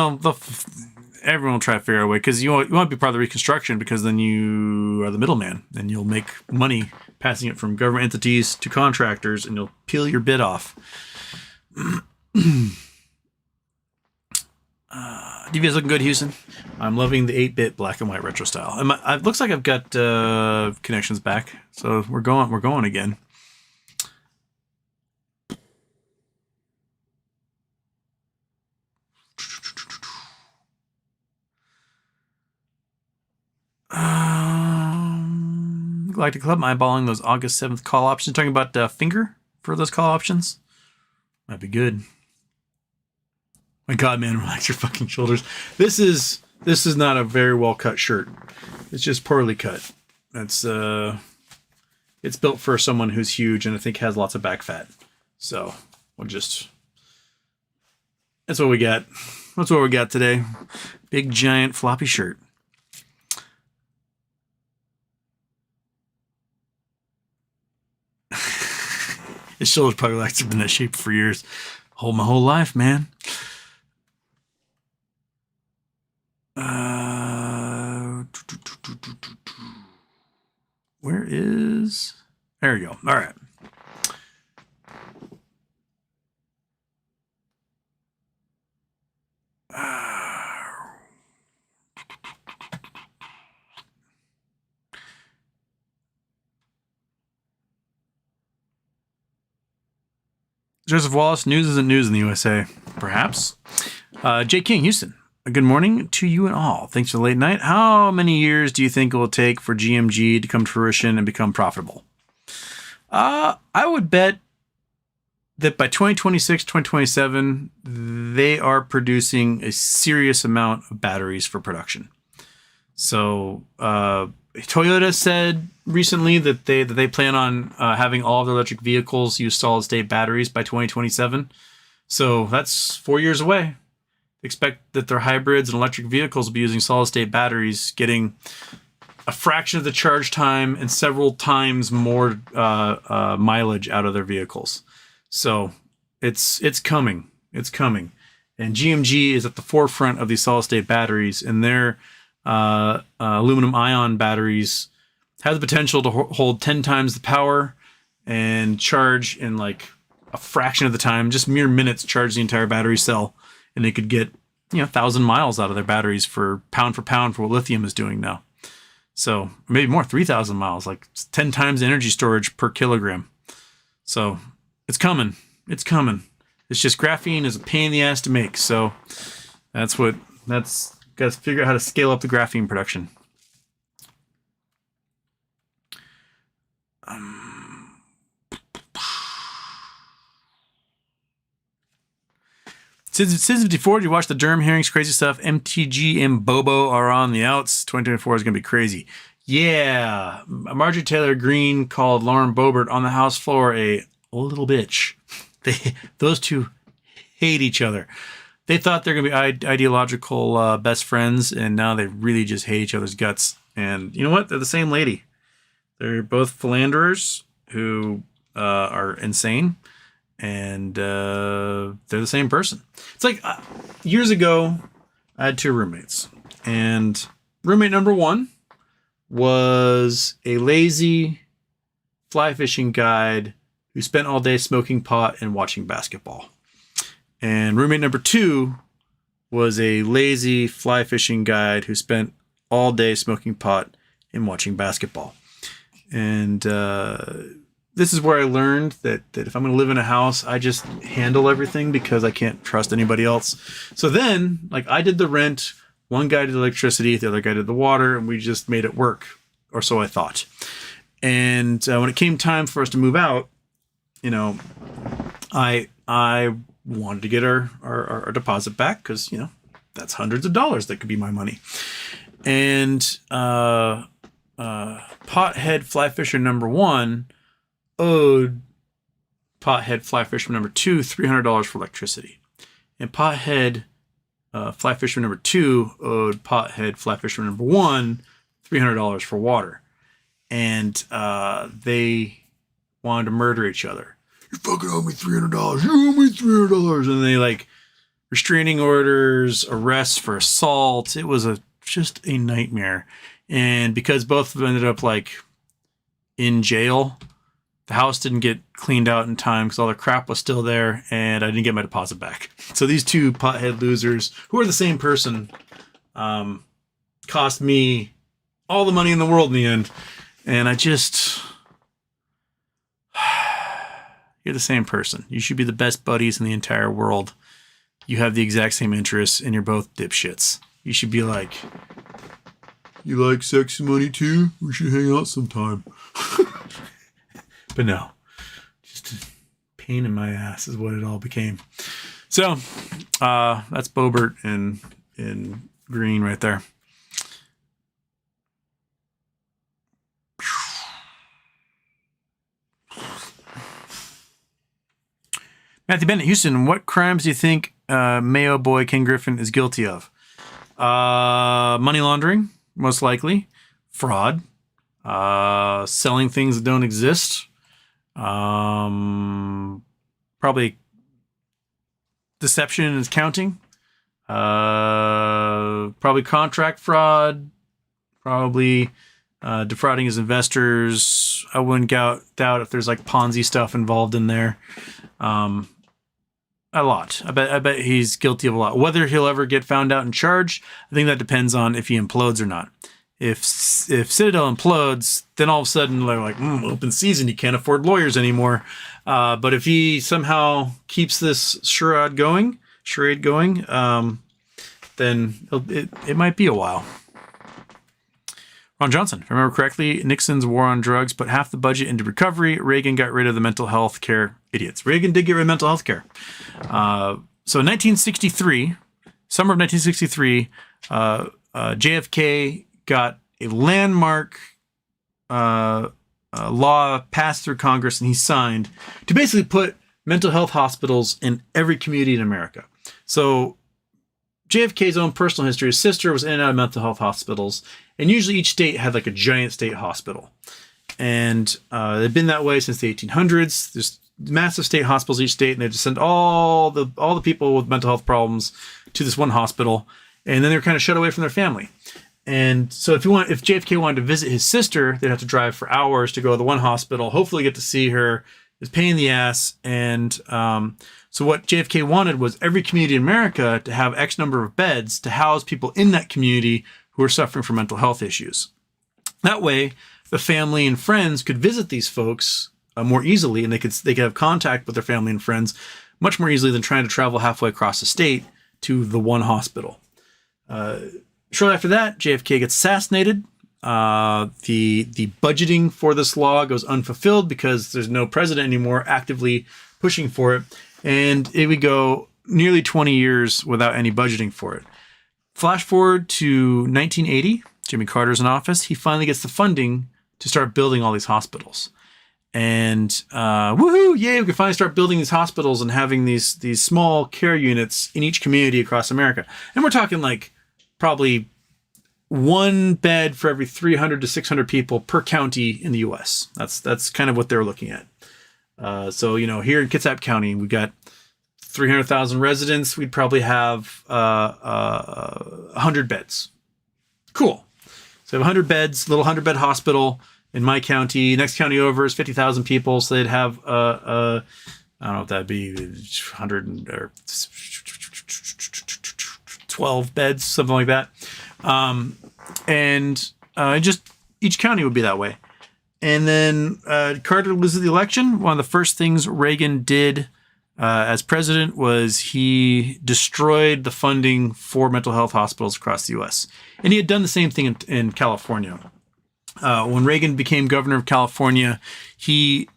everyone will try to figure out a way, because you want to be part of the reconstruction, because then you are the middleman, and you'll make money passing it from government entities to contractors, and you'll peel your bid off. DV's looking good, Houston. I'm loving the 8-bit black and white retro style. It looks like I've got connections back, so we're going again. Galactic Club, eyeballing those August 7th call options. Talking about finger for those call options. Might be good. My God, man, relax your fucking shoulders. This is not a very well cut shirt. It's just poorly cut. It's built for someone who's huge and I think has lots of back fat. So that's what we got. That's what we got today. Big giant floppy shirt. His shoulders probably like been in that shape for years. My whole life, man. Where is... There we go. All right. Joseph Wallace, news isn't news in the USA. Perhaps. Jay King, Houston. Good morning to you and all. Thanks for the late night. How many years do you think it will take for GMG to come to fruition and become profitable? I would bet that by 2026, 2027, they are producing a serious amount of batteries for production. So Toyota said recently that they plan on having all of their electric vehicles use solid-state batteries by 2027. So that's 4 years away. Expect that their hybrids and electric vehicles will be using solid-state batteries, getting a fraction of the charge time and several times more mileage out of their vehicles. So it's coming. It's coming. And GMG is at the forefront of these solid-state batteries, and their aluminum ion batteries have the potential to hold 10 times the power and charge in like a fraction of the time, just mere minutes, charge the entire battery cell. And they could get, 1,000 miles out of their batteries for pound for what lithium is doing now. So maybe more, 3,000 miles, like 10 times the energy storage per kilogram. So it's coming. It's coming. It's just graphene is a pain in the ass to make. So got to figure out how to scale up the graphene production. Citizen 54, did you watch the Durham hearings? Crazy stuff. MTG and Bobo are on the outs. 2024 is going to be crazy. Yeah. Marjorie Taylor Greene called Lauren Boebert on the House floor a little bitch. Those two hate each other. They thought they're going to be ideological best friends, and now they really just hate each other's guts. And you know what? They're the same lady. They're both philanderers who are insane. And they're the same person. It's like years ago, I had 2 roommates. And roommate number 1 was a lazy fly fishing guide who spent all day smoking pot and watching basketball. And roommate number 2 was a lazy fly fishing guide who spent all day smoking pot and watching basketball. And this is where I learned that if I'm going to live in a house, I just handle everything because I can't trust anybody else. So then, like, I did the rent, one guy did the electricity, the other guy did the water, and we just made it work, or so I thought. And when it came time for us to move out, I wanted to get our deposit back because, that's hundreds of dollars that could be my money. And pothead fly fisher number 1 owed pothead fly fisherman number 2 $300 for electricity, and pothead fly fisherman number 2 owed pothead fly fisherman number 1 $300 for water, and they wanted to murder each other. You fucking owe me $300. You owe me $300, and they like restraining orders, arrests for assault. It was just a nightmare, and because both of them ended up like in jail. The house didn't get cleaned out in time because all the crap was still there, and I didn't get my deposit back. So these 2 pothead losers, who are the same person, cost me all the money in the world in the end. And you're the same person. You should be the best buddies in the entire world. You have the exact same interests, and you're both dipshits. You should be like, you like sex and money too? We should hang out sometime. But no, just a pain in my ass is what it all became. So that's Boebert and Green right there. Matthew Bennett, Houston, what crimes do you think Mayo boy Ken Griffin is guilty of? Money laundering, most likely. Fraud. Selling things that don't exist. Probably deception is counting. Probably contract fraud. Probably defrauding his investors. I wouldn't doubt if there's like Ponzi stuff involved in there. A lot. I bet he's guilty of a lot. Whether he'll ever get found out and charged, I think that depends on if he implodes or not. If Citadel implodes, then all of a sudden they're like, open season, you can't afford lawyers anymore. But if he somehow keeps this charade going, then it might be a while. Ron Johnson, if I remember correctly, Nixon's war on drugs put half the budget into recovery. Reagan got rid of the mental health care idiots. Reagan did get rid of mental health care. So in 1963, summer of 1963, JFK got a landmark law passed through Congress, and he signed to basically put mental health hospitals in every community in America. So JFK's own personal history, his sister was in and out of mental health hospitals, and usually each state had like a giant state hospital. And they've been that way since the 1800s. There's massive state hospitals each state, and they just send all the people with mental health problems to this one hospital, and then they're kind of shut away from their family. And so if JFK wanted to visit his sister, they'd have to drive for hours to go to the one hospital, hopefully get to see her. It's a pain in the ass. And so what JFK wanted was every community in America to have X number of beds to house people in that community who are suffering from mental health issues. That way, the family and friends could visit these folks more easily, and they could have contact with their family and friends much more easily than trying to travel halfway across the state to the one hospital. Shortly after that, JFK gets assassinated. The budgeting for this law goes unfulfilled because there's no president anymore actively pushing for it. And it would go nearly 20 years without any budgeting for it. Flash forward to 1980, Jimmy Carter's in office. He finally gets the funding to start building all these hospitals. And woohoo, yay, we can finally start building these hospitals and having these small care units in each community across America. And we're talking like probably one bed for every 300 to 600 people per county in the U.S. That's kind of what they're looking at. So, here in Kitsap County, we got 300,000 residents. We'd probably have 100 beds. Cool. So 100 beds, little 100-bed hospital in my county. Next county over is 50,000 people, so they'd have I don't know if that'd be 100 or 12 beds, something like that. Just each county would be that way. And then Carter loses the election. One of the first things Reagan did as president was he destroyed the funding for mental health hospitals across the U.S. And he had done the same thing in California. When Reagan became governor of California, he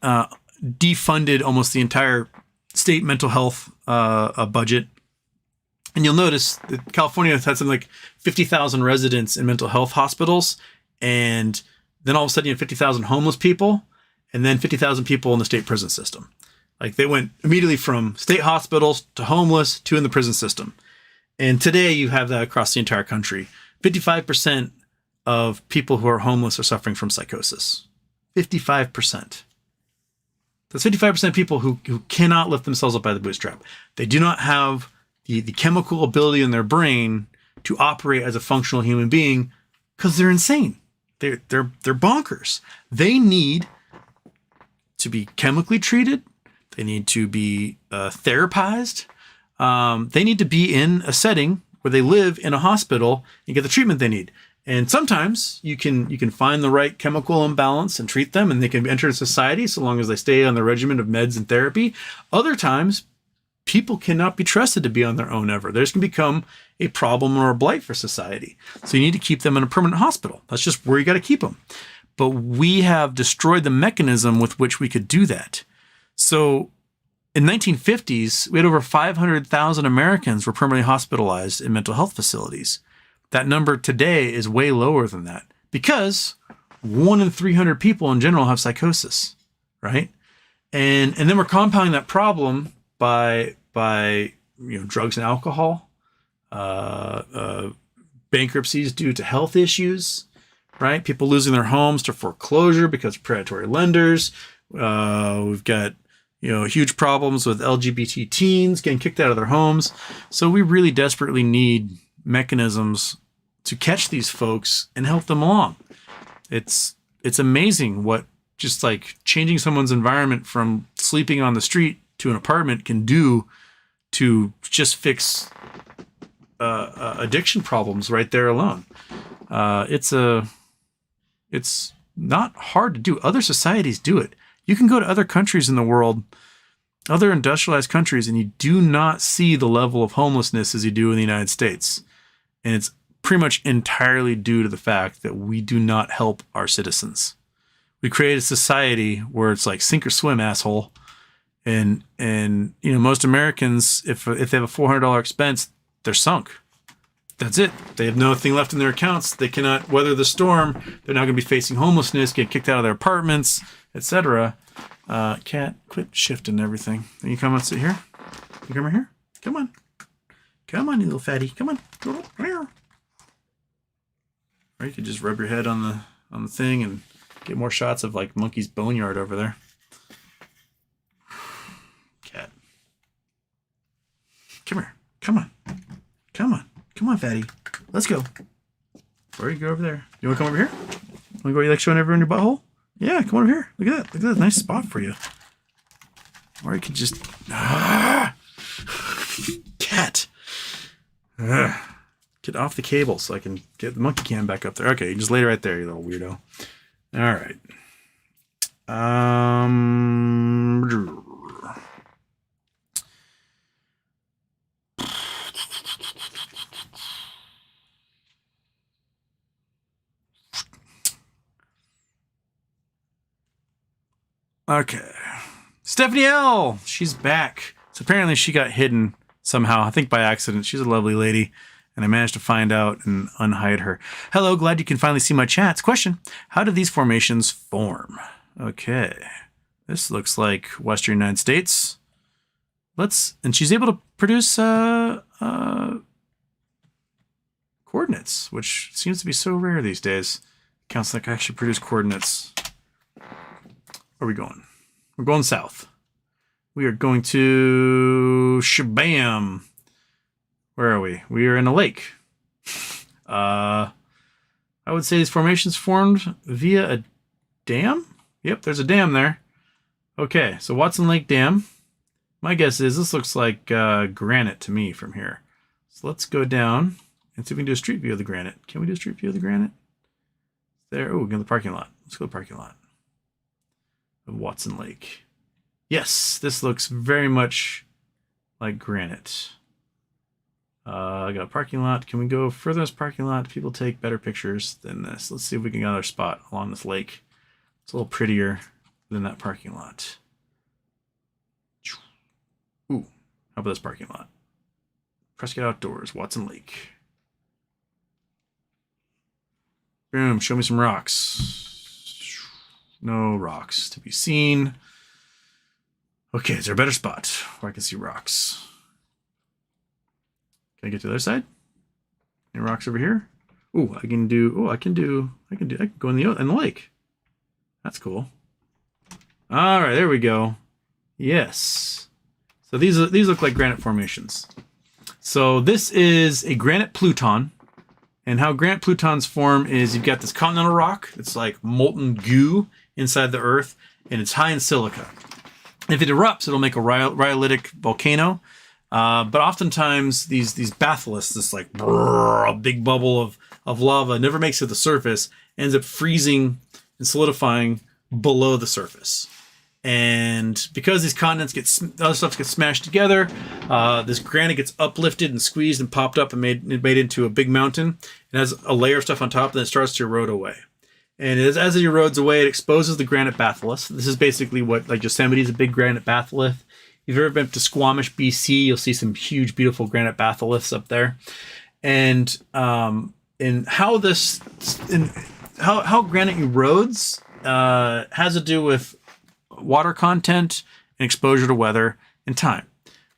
defunded almost the entire state mental health budget. And you'll notice that California has had something like 50,000 residents in mental health hospitals. And then all of a sudden you have 50,000 homeless people and then 50,000 people in the state prison system. Like they went immediately from state hospitals to homeless to in the prison system. And today you have that across the entire country. 55% of people who are homeless are suffering from psychosis. 55%. That's 55% of people who cannot lift themselves up by the bootstrap. They do not have the chemical ability in their brain to operate as a functional human being because they're insane. They're bonkers. They need to be chemically treated. They need to be therapized. They need to be in a setting where they live in a hospital and get the treatment they need. And sometimes you can find the right chemical imbalance and treat them, and they can enter society so long as they stay on the regimen of meds and therapy. Other times, people cannot be trusted to be on their own ever. They're just going to become a problem or a blight for society. So you need to keep them in a permanent hospital. That's just where you got to keep them. But we have destroyed the mechanism with which we could do that. So in 1950s, we had over 500,000 Americans were permanently hospitalized in mental health facilities. That number today is way lower than that because 1 in 300 people in general have psychosis, right? And then we're compounding that problem by drugs and alcohol, bankruptcies due to health issues, right? People losing their homes to foreclosure because of predatory lenders. We've got, huge problems with LGBT teens getting kicked out of their homes. So we really desperately need mechanisms to catch these folks and help them along. It's amazing what just like changing someone's environment from sleeping on the street to an apartment can do to just fix addiction problems right there alone. It's not hard to do. Other societies do it. You can go to other countries in the world, other industrialized countries, and you do not see the level of homelessness as you do in the United States. And it's pretty much entirely due to the fact that we do not help our citizens. We create a society where it's like sink or swim, asshole. And most Americans, if they have a $400 expense, they're sunk. That's it. They have nothing left in their accounts. They cannot weather the storm. They're now going to be facing homelessness, get kicked out of their apartments, etc. Cat, quit shifting everything. Can you come and sit here? You come over here? Come on. Come on, you little fatty. Come on. Come here. Or you could just rub your head on the thing and get more shots of like Monkey's Boneyard over there. Cat. Come here. Come on. Come on. Come on, fatty. Let's go. Where you go over there? You want to come over here? Want to go like showing everyone your butthole? Yeah, come over here. Look at that. Look at that. Nice spot for you. Or you could just... Cat. Get off the cable so I can get the monkey cam back up there. Okay, you just lay it right there, you little weirdo. All right. Okay. Stephanie L. She's back. So apparently she got hidden somehow. I think by accident. She's a lovely lady. And I managed to find out and unhide her. Hello, glad you can finally see my chats. Question, how do these formations form? Okay. This looks like Western United States. And she's able to produce coordinates, which seems to be so rare these days. Counts like I actually produce coordinates. Where are we going? We're going south. We are going to Shabam. Where are we? We are in a lake. I would say these formations formed via a dam. Yep, there's a dam there. Okay, so Watson Lake Dam. My guess is this looks like granite to me from here. So let's go down and see if we can do a street view of the granite. Can we do a street view of the granite? There. Oh, we go to the parking lot. Let's go to the parking lot of Watson Lake. Yes, this looks very much like granite. I got a parking lot. Can we go further in this parking lot? People take better pictures than this. Let's see if we can get another spot along this lake. It's a little prettier than that parking lot. Ooh, how about this parking lot? Prescott Outdoors, Watson Lake. Boom, show me some rocks. No rocks to be seen. Okay, is there a better spot where I can see rocks? Can I get to the other side? Any rocks over here? Ooh, I can go in the lake. That's cool. All right, there we go. Yes. So these look like granite formations. So this is a granite pluton. And how granite plutons form is you've got this continental rock. It's like molten goo inside the earth, and it's high in silica. If it erupts, it'll make a rhyolitic volcano. But oftentimes these batholiths, this like a big bubble of lava, never makes it to the surface, ends up freezing and solidifying below the surface. And because these continents other stuff gets smashed together, this granite gets uplifted and squeezed and popped up and made into a big mountain. It has a layer of stuff on top, and then it starts to erode away. And as it erodes away, it exposes the granite batholith. This is basically what, like Yosemite is a big granite batholith. If you've ever been to Squamish, BC, you'll see some huge, beautiful granite batholiths up there. And how granite erodes has to do with water content and exposure to weather and time.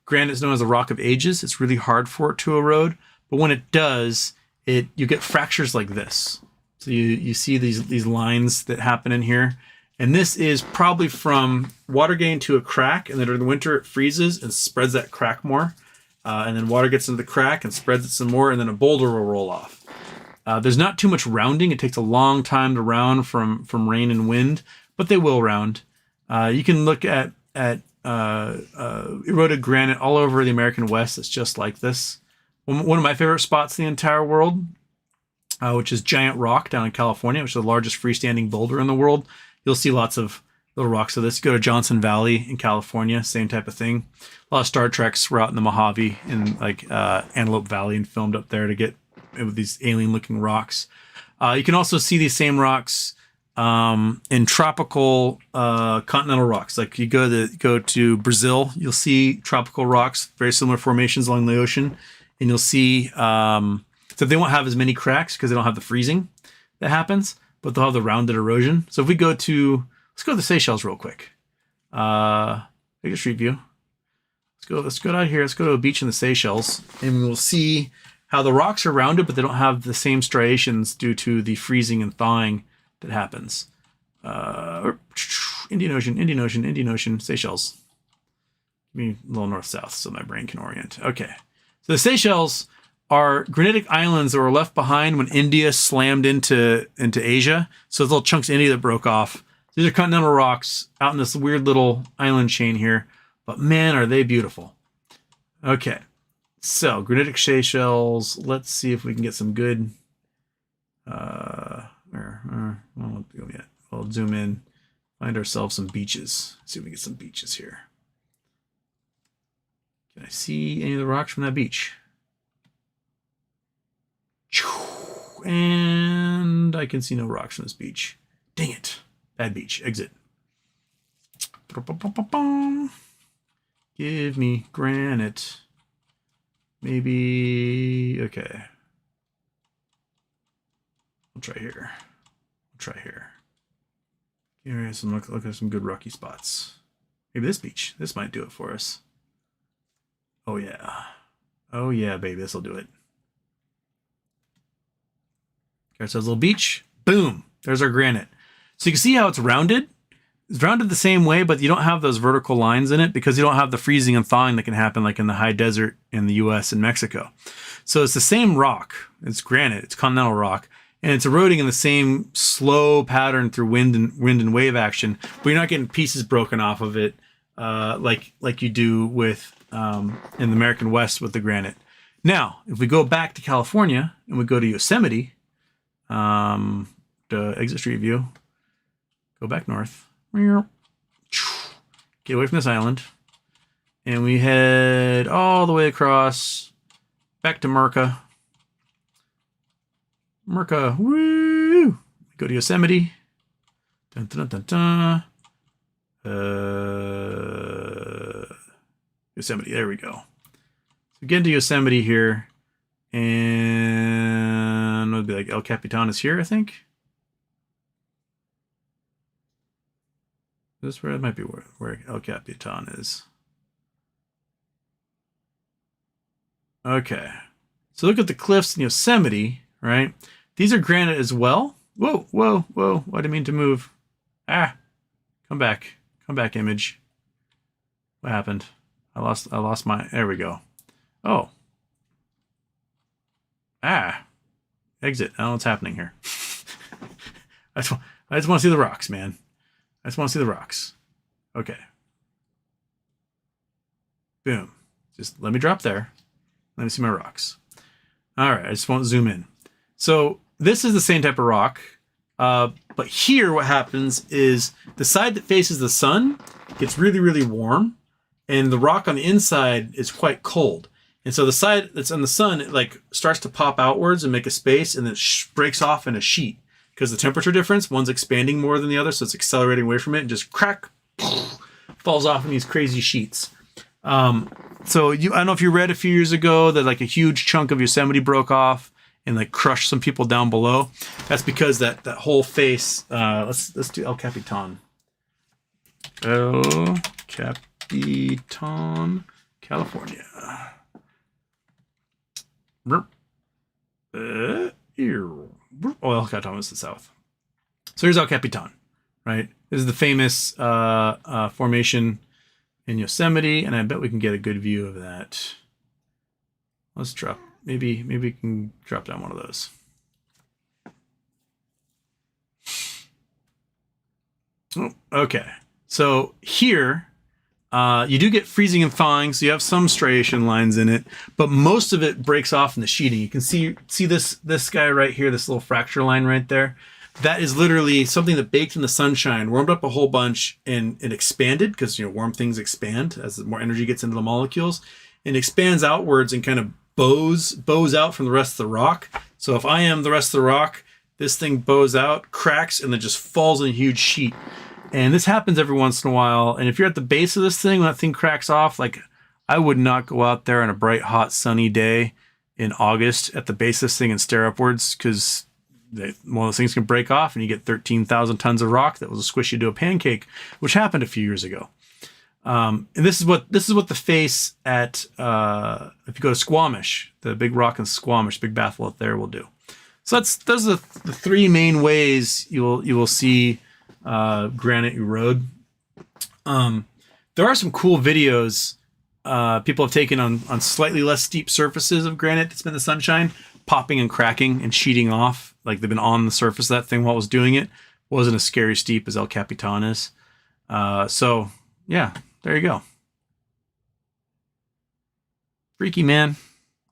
Granite is known as the rock of ages. It's really hard for it to erode, but when it does, you get fractures like this. So you see these lines that happen in here, And this is probably from water getting to a crack, and then during the winter it freezes and spreads that crack more. And then water gets into the crack and spreads it some more, and then a boulder will roll off. There's not too much rounding. It takes a long time to round from rain and wind, but they will round. You can look at eroded granite all over the American West. It's just like this. One of my favorite spots in the entire world, which is Giant Rock down in California, which is the largest freestanding boulder in the world. You'll see lots of little rocks of this. You go to Johnson Valley in California, same type of thing. A lot of Star Treks were out in the Mojave and Antelope Valley and filmed up there to get with these alien-looking rocks. You can also see these same rocks in tropical continental rocks. Like you go to Brazil, you'll see tropical rocks, very similar formations along the ocean, and you'll see so they won't have as many cracks because they don't have the freezing that happens, but they'll have the rounded erosion. So if we go to let's go to the Seychelles real quick. Take a street view. Let's go out here. Let's go to a beach in the Seychelles, and we'll see how the rocks are rounded, but they don't have the same striations due to the freezing and thawing that happens. Indian Ocean, Seychelles. Give me a little north-south so my brain can orient. Okay. So the Seychelles are granitic islands that were left behind when India slammed into Asia. So those little chunks of India that broke off. These are continental rocks out in this weird little island chain here. But man, are they beautiful. Okay. So, granitic Seychelles. Let's see if we can get some good. Won't go yet. We'll zoom in, find ourselves some beaches. See if we can get some beaches here. Can I see any of the rocks from that beach? And I can see no rocks from this beach. Dang it. Bad beach. Exit. Give me granite. Maybe, okay. We'll try here. Here, look at some good rocky spots. Maybe this beach. This might do it for us. Oh yeah. Oh yeah, baby, this'll do it. Okay, so there's a little beach. Boom. There's our granite. So you can see how it's rounded. It's rounded the same way, but you don't have those vertical lines in it because you don't have the freezing and thawing that can happen like in the high desert in the US and Mexico. So it's the same rock. It's granite. It's continental rock. And it's eroding in the same slow pattern through wind and wave action, but you're not getting pieces broken off of it like you do with in the American West with the granite. Now, if we go back to California and we go to Yosemite, the exit street view, go back north. Get away from this island, and we head all the way across back to Merca. Woo! Go to Yosemite. Dun, dun, dun, dun, dun. Yosemite, there we go. So get into Yosemite here, and it'll be like El Capitan is here, I think. This where it might be where El Capitan is. Okay. So look at the cliffs in Yosemite, right? These are granite as well. Whoa. I didn't mean to move. Come back. Come back, image. What happened? I lost my, there we go. Oh. Exit. I don't know what's happening here. I just want to see the rocks, man. I just want to see the rocks. Okay. Boom. Just let me drop there. Let me see my rocks. All right. I just won't zoom in. So this is the same type of rock. But here what happens is the side that faces the sun gets really, really warm. And the rock on the inside is quite cold. And so the side that's on the sun, it like starts to pop outwards and make a space, and then it breaks off in a sheet. Because the temperature difference, one's expanding more than the other, so it's accelerating away from it and just crack, falls off in these crazy sheets. So I don't know if you read a few years ago that like a huge chunk of Yosemite broke off and like crushed some people down below. That's because that whole face. Let's do El Capitan. El Capitan, California. El Capitan is the south. So here's El Capitan, right? This is the famous formation in Yosemite, and I bet we can get a good view of that. Let's drop, maybe we can drop down one of those. Oh, okay, so here you do get freezing and thawing, so you have some striation lines in it, but most of it breaks off in the sheeting. You can see this guy right here, this little fracture line right there. That is literally something that baked in the sunshine, warmed up a whole bunch, and it expanded, because warm things expand as more energy gets into the molecules, and expands outwards and kind of bows out from the rest of the rock. So if I am the rest of the rock, this thing bows out, cracks, and then just falls in a huge sheet. And this happens every once in a while. And if you're at the base of this thing, when that thing cracks off, like, I would not go out there on a bright, hot, sunny day in August at the base of this thing and stare upwards, because one of those things can break off and you get 13,000 tons of rock that will squish you to a pancake, which happened a few years ago. And this is what the face at if you go to Squamish, the big rock in Squamish, big batholith there will do. So those are the three main ways you will see granite erode. There are some cool videos people have taken on slightly less steep surfaces of granite that's been in the sunshine, popping and cracking and sheeting off. Like, they've been on the surface of that thing while it was doing it. Wasn't as scary steep as El Capitan is. So yeah, there you go. Freaky, man.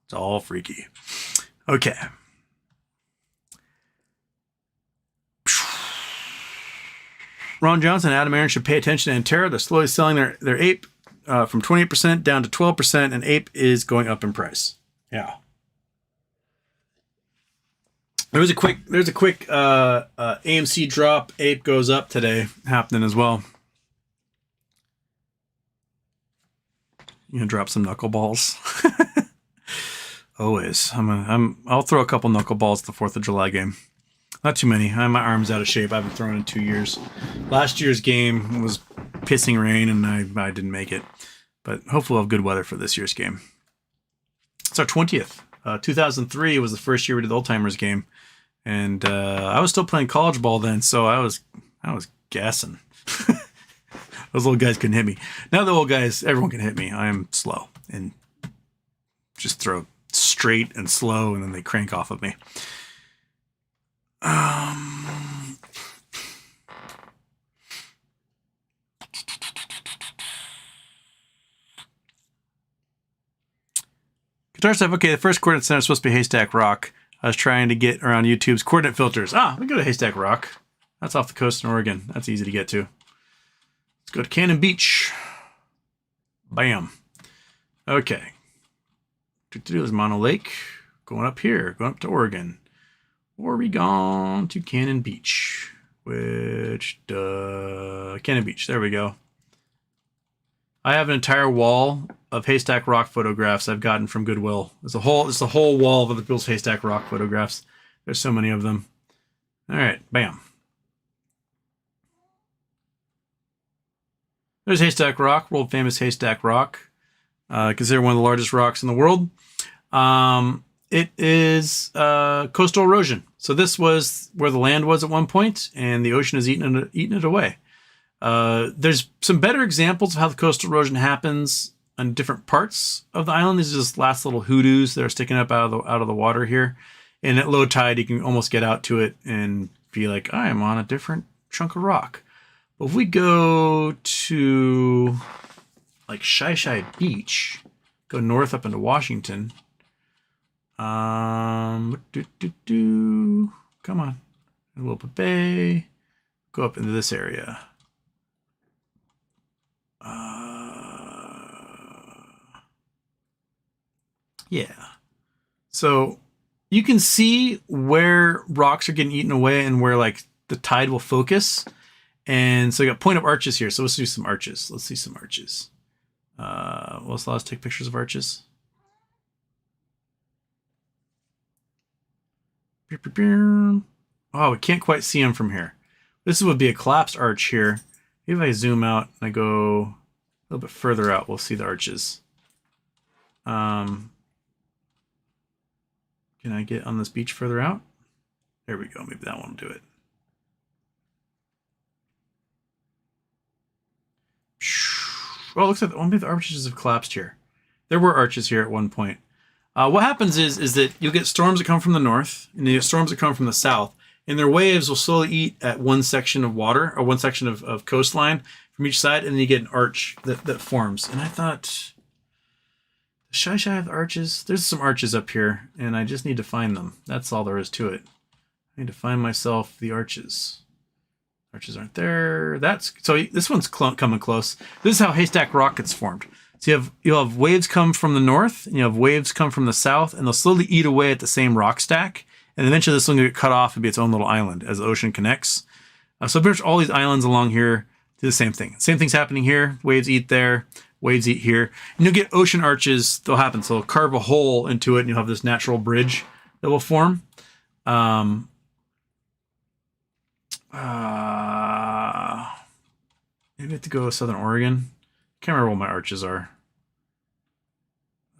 It's all freaky. Okay. Ron Johnson and Adam Aaron should pay attention to Antera. They're slowly selling their ape from 28% down to 12%, and ape is going up in price. Yeah. There's a quick AMC drop. Ape goes up today, happening as well. You gonna drop some knuckleballs? Always. I'll throw a couple knuckleballs at the 4th of July game. Not too many. My arm's out of shape. I haven't thrown in 2 years. Last year's game was pissing rain, and I didn't make it. But hopefully we'll have good weather for this year's game. It's our 20th. 2003 was the first year we did the Old Timers game. And I was still playing college ball then, so I was gassing. Those little guys couldn't hit me. Now the old guys, everyone can hit me. I am slow and just throw straight and slow, and then they crank off of me. Guitar stuff. Okay, the first coordinate center is supposed to be Haystack Rock. I was trying to get around YouTube's coordinate filters. We go to Haystack Rock. That's off the coast in Oregon. That's easy to get to. Let's go to Cannon Beach. Bam. Okay. There's Mono Lake. Going up here. Going up to Oregon. Oregon to Cannon Beach. Cannon Beach. There we go. I have an entire wall of Haystack Rock photographs I've gotten from Goodwill. It's a whole wall of other people's Haystack Rock photographs. There's so many of them. All right, bam. There's Haystack Rock, world famous Haystack Rock. Considered one of the largest rocks in the world. It is coastal erosion. So this was where the land was at one point, and the ocean has eaten it away. There's some better examples of how the coastal erosion happens on different parts of the island. These are just last little hoodoos that are sticking up out of the water here. And at low tide, you can almost get out to it and be like, I am on a different chunk of rock. But if we go to like Shai Beach, go north up into Washington. Come on. Willapa Bay. Go up into this area. Yeah. So you can see where rocks are getting eaten away and where like the tide will focus. And so you got point of arches here. So let's do some arches. Let's see some arches. Let's take pictures of arches. Oh, we can't quite see them from here. This would be a collapsed arch here. Maybe if I zoom out and I go a little bit further out, we'll see the arches. Can I get on this beach further out? There we go. Maybe that one will do it. Oh, it looks like maybe the arches have collapsed here. There were arches here at one point. What happens is that you'll get storms that come from the north, and you get storms that come from the south, and their waves will slowly eat at one section of water, or one section of coastline from each side, and then you get an arch that forms. And I thought, should I have arches? There's some arches up here, and I just need to find them. That's all there is to it. I need to find myself the arches. Arches aren't there. So this one's coming close. This is how haystack rock gets formed. So you'll have waves come from the north, and you have waves come from the south, and they'll slowly eat away at the same rock stack. And eventually this one will get cut off and be its own little island as the ocean connects. So pretty much all these islands along here do the same thing. Same thing's happening here. Waves eat there, waves eat here. And you'll get ocean arches. They'll happen. So they'll carve a hole into it, and you'll have this natural bridge that will form. Maybe I have to go to Southern Oregon. Can't remember what my arches are.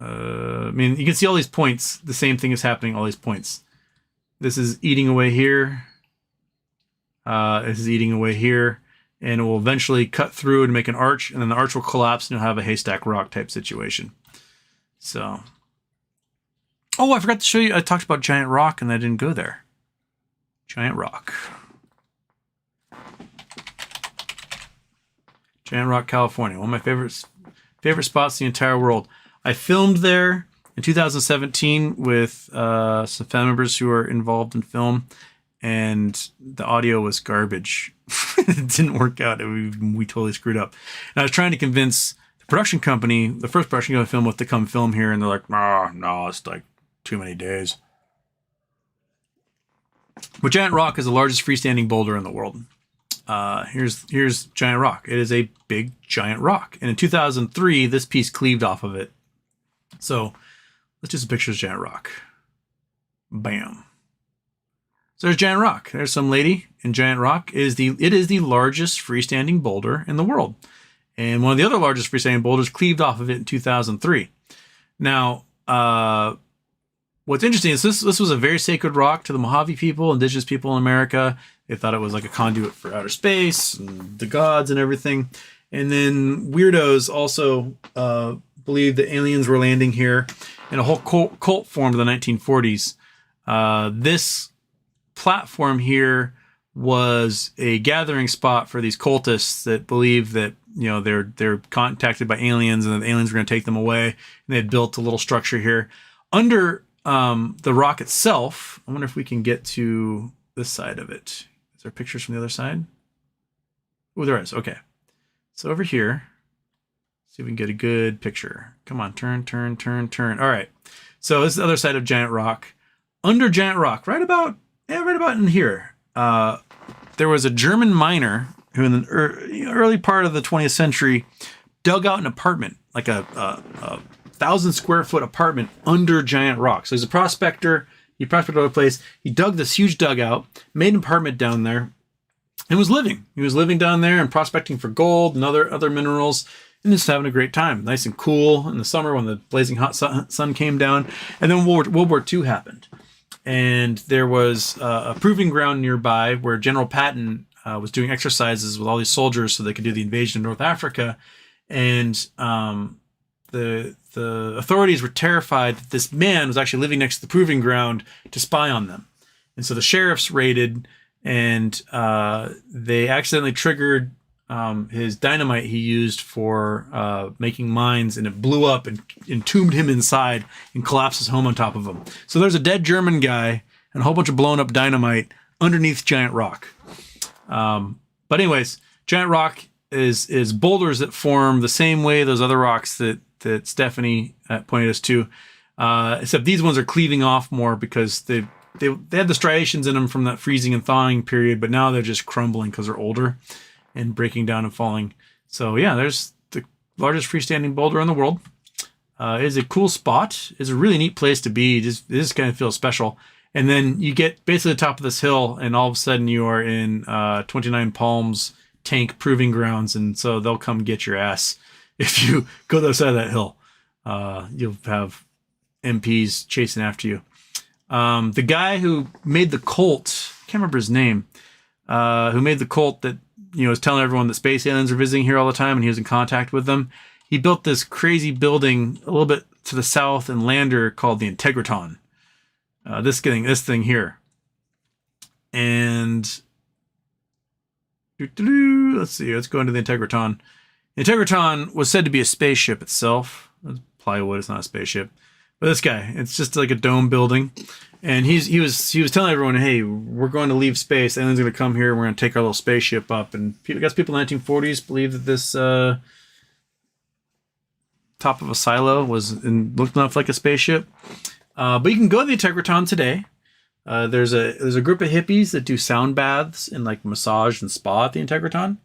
I mean, you can see all these points. The same thing is happening, all these points. This is eating away here. This is eating away here. And it will eventually cut through and make an arch. And then the arch will collapse and you'll have a haystack rock type situation. So. Oh, I forgot to show you. I talked about giant rock and I didn't go there. Giant rock. Giant Rock, California. One of my favorite spots in the entire world. I filmed there in 2017 with some family members who are involved in film, and the audio was garbage. It didn't work out. We totally screwed up. And I was trying to convince the production company, the first production company I filmed with, to come film here, and they're like, no, it's like too many days. But Giant Rock is the largest freestanding boulder in the world. Here's Giant Rock. It is a big giant rock. And in 2003, this piece cleaved off of it. So let's do some pictures of Giant Rock. Bam. So there's Giant Rock. There's some lady in Giant Rock. It is the largest freestanding boulder in the world. And one of the other largest freestanding boulders cleaved off of it in 2003. Now, what's interesting is this was a very sacred rock to the Mojave people, indigenous people in America. They thought it was like a conduit for outer space and the gods and everything. And then weirdos also believed that aliens were landing here, and a whole cult formed in the 1940s. This platform here was a gathering spot for these cultists that believed that, you know, they're contacted by aliens and that the aliens were going to take them away. And they had built a little structure here under the rock itself. I wonder if we can get to this side of it. Is there pictures from the other side? Oh, there is. Okay. So over here, see if we can get a good picture. Come on, turn. All right. So this is the other side of Giant Rock. Under Giant Rock, right about in here, there was a German miner who in the early part of the 20th century dug out an apartment, like a 1,000 square foot apartment under Giant Rock. So he's a prospector. He prospected all the place. He dug this huge dugout, made an apartment down there, and was living. He was living down there and prospecting for gold and other minerals, and just having a great time. Nice and cool in the summer when the blazing hot sun came down. And then World War II happened. And there was a proving ground nearby where General Patton was doing exercises with all these soldiers so they could do the invasion of North Africa. And the authorities were terrified that this man was actually living next to the proving ground to spy on them. And so the sheriffs raided, and they accidentally triggered his dynamite he used for making mines, and it blew up and entombed him inside and collapsed his home on top of him. So there's a dead German guy and a whole bunch of blown up dynamite underneath Giant Rock. But anyways, Giant Rock is boulders that form the same way those other rocks that Stephanie pointed us to, except these ones are cleaving off more because they had the striations in them from that freezing and thawing period, but now they're just crumbling because they're older and breaking down and falling. So yeah, there's the largest freestanding boulder in the world. It is a cool spot. It's a really neat place to be. This kind of feels special. And then you get basically the top of this hill, and all of a sudden you are in 29 Palms tank proving grounds, and so they'll come get your ass if you go to the other side of that hill. You'll have MPs chasing after you. The guy who made the Colt, I can't remember his name, who made the Colt that was telling everyone that space aliens are visiting here all the time, and he was in contact with them. He built this crazy building a little bit to the south in Lander called the Integratron. This thing here. And let's see. Let's go into the Integratron. The Integratron was said to be a spaceship itself. That's plywood. It's not a spaceship. But this guy, it's just like a dome building. And he was telling everyone, hey, we're going to leave space. Aliens are going to come here. We're going to take our little spaceship up. And I guess people in the 1940s believed that this top of a silo looked enough like a spaceship. But you can go to the Integratron today. There's a group of hippies that do sound baths and like massage and spa at the Integratron.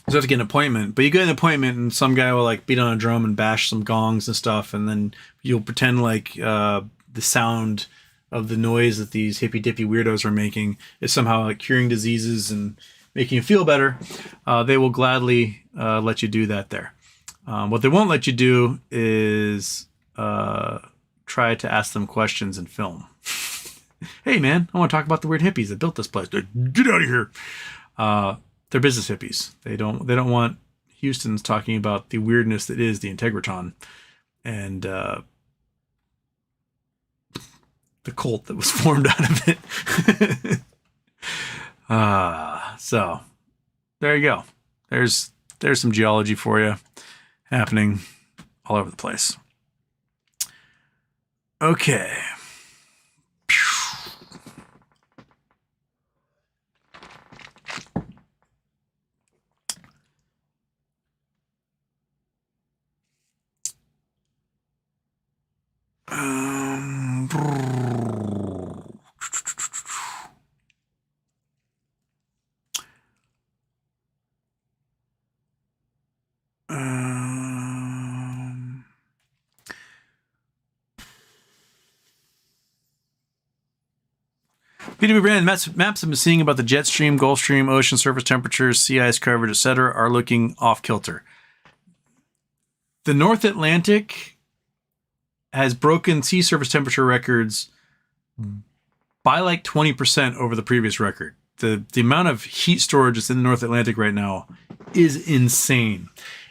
So you have to get an appointment, but you get an appointment and some guy will like beat on a drum and bash some gongs and stuff, and then you'll pretend like the sound of the noise that these hippy dippy weirdos are making is somehow like curing diseases and making you feel better. They will gladly let you do that there. What they won't let you do is try to ask them questions and film. Hey man, I want to talk about the weird hippies that built this place. Get out of here. They're business hippies. They don't want Houston's talking about the weirdness that is the Integratron and the cult that was formed out of it. So there you go. There's some geology for you happening all over the place. Okay. PW Brand maps have been seeing about the jet stream, Gulf Stream, ocean surface temperatures, sea ice coverage, etc., are looking off kilter. The North Atlantic has broken sea surface temperature records by like 20% over the previous record. The amount of heat storage that's in the North Atlantic right now is insane.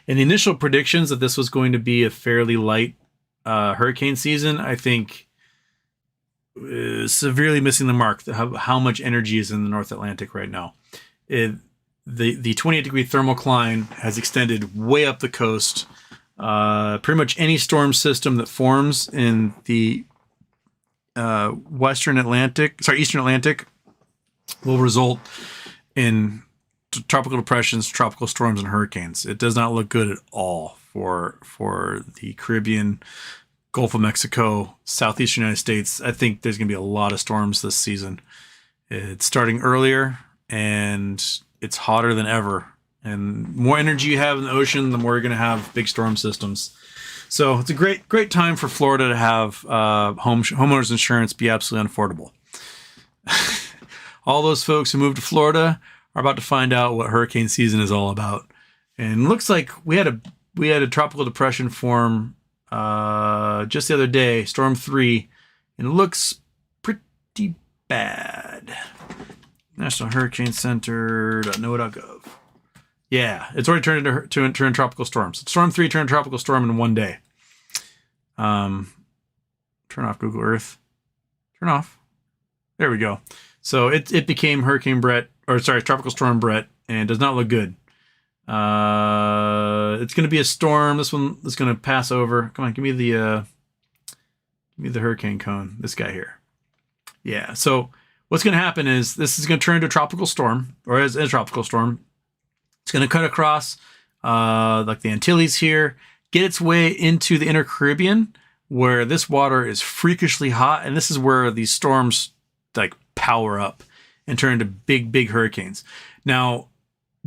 And the initial predictions that this was going to be a fairly light hurricane season, I think, severely missing the mark. How much energy is in the North Atlantic right now? The 28-degree thermocline has extended way up the coast. Pretty much any storm system that forms in the Eastern Atlantic will result in tropical depressions, tropical storms, and hurricanes. It does not look good at all for the Caribbean, Gulf of Mexico, southeastern United States. I think there's going to be a lot of storms this season. It's starting earlier, and it's hotter than ever. And more energy you have in the ocean, the more you're going to have big storm systems. So it's a great time for Florida to have homeowners insurance be absolutely unaffordable. All those folks who moved to Florida are about to find out what hurricane season is all about. And it looks like we had a tropical depression form just the other day, Storm 3, and it looks pretty bad. National Hurricane Center.noaa.gov. Yeah, it's already turned into a tropical storm. So Storm 3 turned tropical storm in one day. Turn off Google Earth. Turn off. There we go. So it became Tropical Storm Brett, and does not look good. It's going to be a storm. This one is going to pass over. Come on, give me the hurricane cone. This guy here. Yeah. So what's going to happen is this is going to turn into a tropical storm, or as a tropical storm. It's going to cut across like the Antilles here, get its way into the inner Caribbean, where this water is freakishly hot, and this is where these storms like power up and turn into big hurricanes. Now,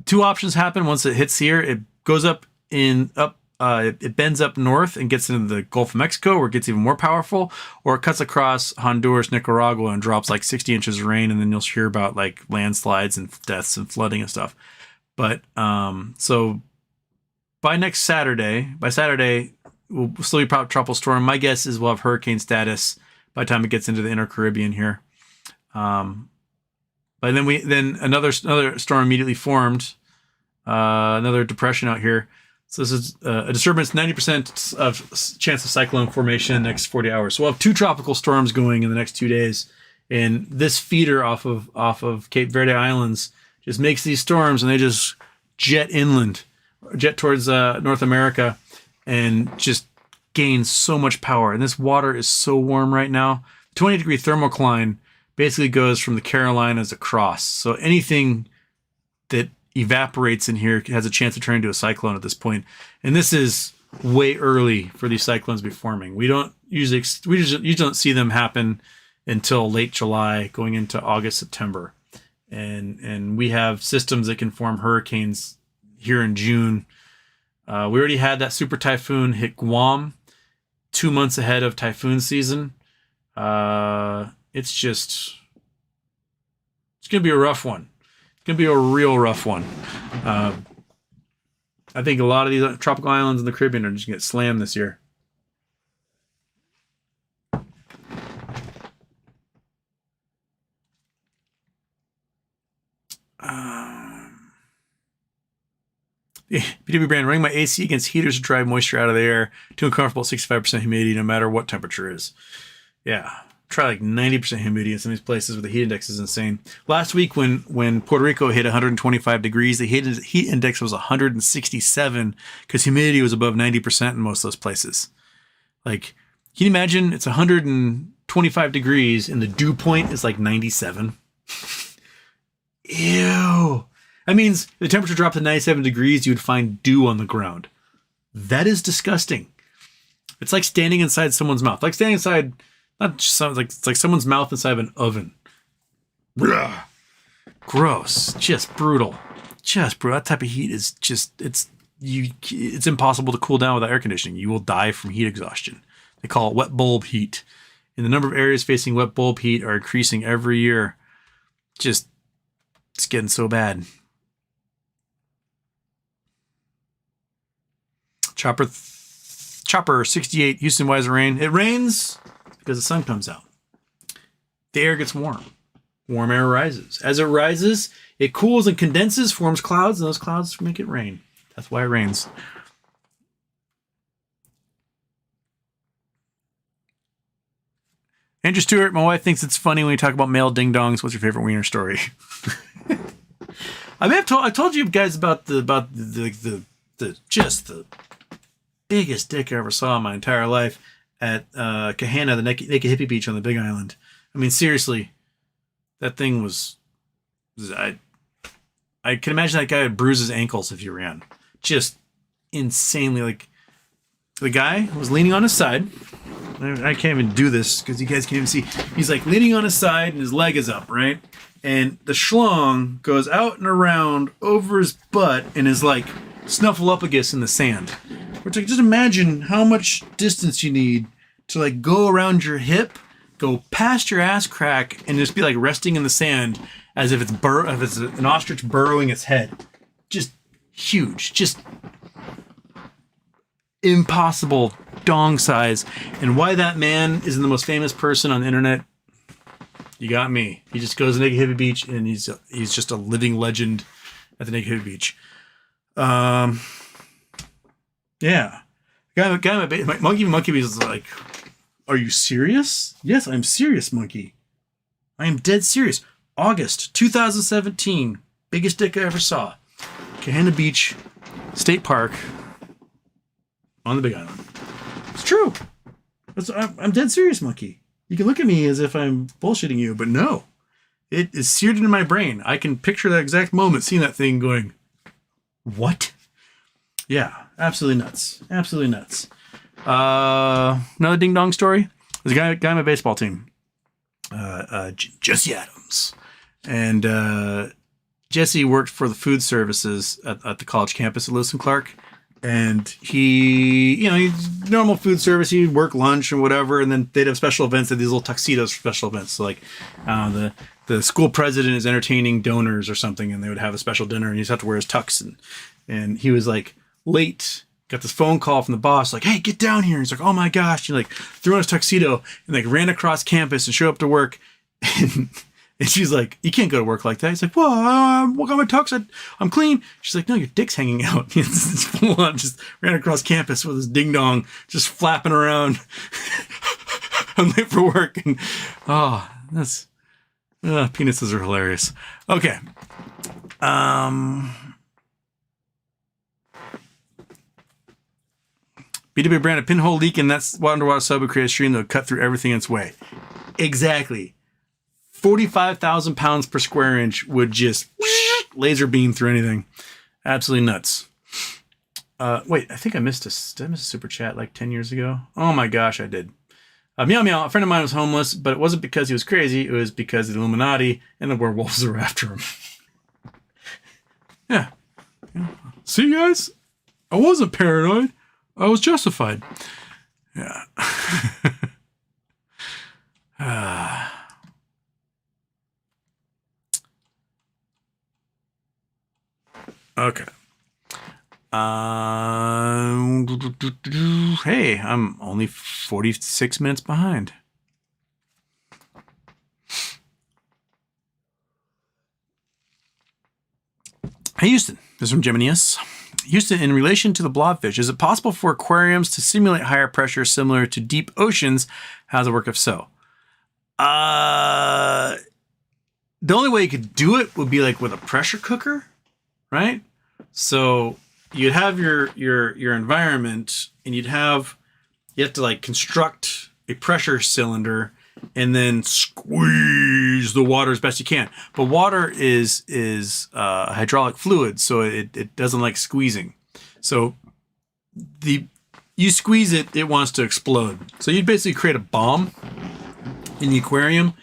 two options happen once it hits here. It goes it bends up north and gets into the Gulf of Mexico, where it gets even more powerful, or it cuts across Honduras, Nicaragua, and drops like 60 inches of rain, and then you'll hear about like landslides and deaths and flooding and stuff. But so by Saturday, we'll still be tropical storm. My guess is we'll have hurricane status by the time it gets into the inner Caribbean here. But But then another storm immediately formed, another depression out here. So this is a disturbance, 90% of chance of cyclone formation in the next 40 hours. So we'll have 2 tropical storms going in the next 2 days. And this feeder off of Cape Verde Islands just makes these storms, and they just jet towards North America, and just gain so much power. And this water is so warm right now. 20-degree thermocline basically goes from the Carolinas across. So anything that evaporates in here has a chance of turning into a cyclone at this point. And this is way early for these cyclones to be forming. We usually don't see them happen until late July, going into August, September. And we have systems that can form hurricanes here in June. We already had that super typhoon hit Guam 2 months ahead of typhoon season. It's going to be a rough one. It's going to be a real rough one. I think a lot of these tropical islands in the Caribbean are just going to get slammed this year. BW brand, running my AC against heaters to drive moisture out of the air. Too uncomfortable at 65% humidity no matter what temperature is. Yeah. Try like 90% humidity in some of these places where the heat index is insane. Last week when Puerto Rico hit 125 degrees, the heat index was 167 because humidity was above 90% in most of those places. Like, can you imagine it's 125 degrees and the dew point is like 97? Ew. That means if the temperature dropped to 97 degrees, you would find dew on the ground. That is disgusting. It's like standing inside someone's mouth. Like standing inside, not just it's like someone's mouth inside of an oven. Blah. Gross. Just brutal. That type of heat is just, it's impossible to cool down without air conditioning. You will die from heat exhaustion. They call it wet bulb heat. And the number of areas facing wet bulb heat are increasing every year. It's getting so bad. Chopper 68, Houston, why is it rain? It rains because the sun comes out. The air gets warm. Warm air rises. As it rises, it cools and condenses, forms clouds, and those clouds make it rain. That's why it rains. Andrew Stewart, my wife thinks it's funny when you talk about male ding-dongs. What's your favorite wiener story? I told you guys about the biggest dick I ever saw in my entire life at Kahana, the naked hippie beach on the Big Island. I mean, seriously, that thing was I can imagine that guy would bruise his ankles if he ran. Just insanely. Like, the guy was leaning on his side. I can't even do this because you guys can't even see. He's like leaning on his side and his leg is up, right? And the schlong goes out and around over his butt and is like snuffleupagus in the sand. Which, like, just imagine how much distance you need to like go around your hip, go past your ass crack, and just be like resting in the sand as if it's an ostrich burrowing its head. Just huge, just impossible dong size. And why that man isn't the most famous person on the internet, you got me. He just goes to Naked Hippie Beach and he's just a living legend at the Naked Hippie Beach. Yeah. Monkey was like, are you serious? Yes, I'm serious, Monkey. I am dead serious. August 2017. Biggest dick I ever saw. Kahana Beach State Park on the Big Island. It's true. I'm dead serious, Monkey. You can look at me as if I'm bullshitting you, but no. It is seared into my brain. I can picture that exact moment, seeing that thing going, what? Yeah, absolutely nuts. Absolutely nuts. Another ding dong story. There's a guy on my baseball team, Jesse Adams, and Jesse worked for the food services at the college campus at Lewis and Clark, and he's normal food service. He'd work lunch and whatever, and then they'd have special events. They had these little tuxedos for special events. So like the school president is entertaining donors or something, and they would have a special dinner, and he'd have to wear his tux, and he was like late. Got this phone call from the boss, like, hey, get down here. And he's like, oh my gosh. He like threw on his tuxedo and like ran across campus and showed up to work. And And she's like, you can't go to work like that. He's like, well, I got my tux. I'm clean. She's like, no, your dick's hanging out. It's full on. Just ran across campus with his ding dong, just flapping around. I'm late for work. And that's penises are hilarious. Okay. BW brand, a pinhole leak, and that's underwater sub would create a stream that would cut through everything in its way. Exactly. 45,000 pounds per square inch would just laser beam through anything. Absolutely nuts. Wait, I think I missed did I miss a super chat like 10 years ago? Oh my gosh, I did. Meow meow, a friend of mine was homeless, but it wasn't because he was crazy. It was because of the Illuminati and the werewolves were after him. Yeah. See, guys? I wasn't paranoid. I was justified. Yeah. Okay. Hey, I'm only 46 minutes behind. Hey, Houston. This is from Geminius. Houston, in relation to the blobfish, is it possible for aquariums to simulate higher pressure similar to deep oceans? How does it work if so? The only way you could do it would be like with a pressure cooker, right? So you'd have your environment, and you have to like construct a pressure cylinder and then squeeze the water as best you can. But water is hydraulic fluid, so it doesn't like squeezing. So you squeeze it, it wants to explode. So you'd basically create a bomb in the aquarium,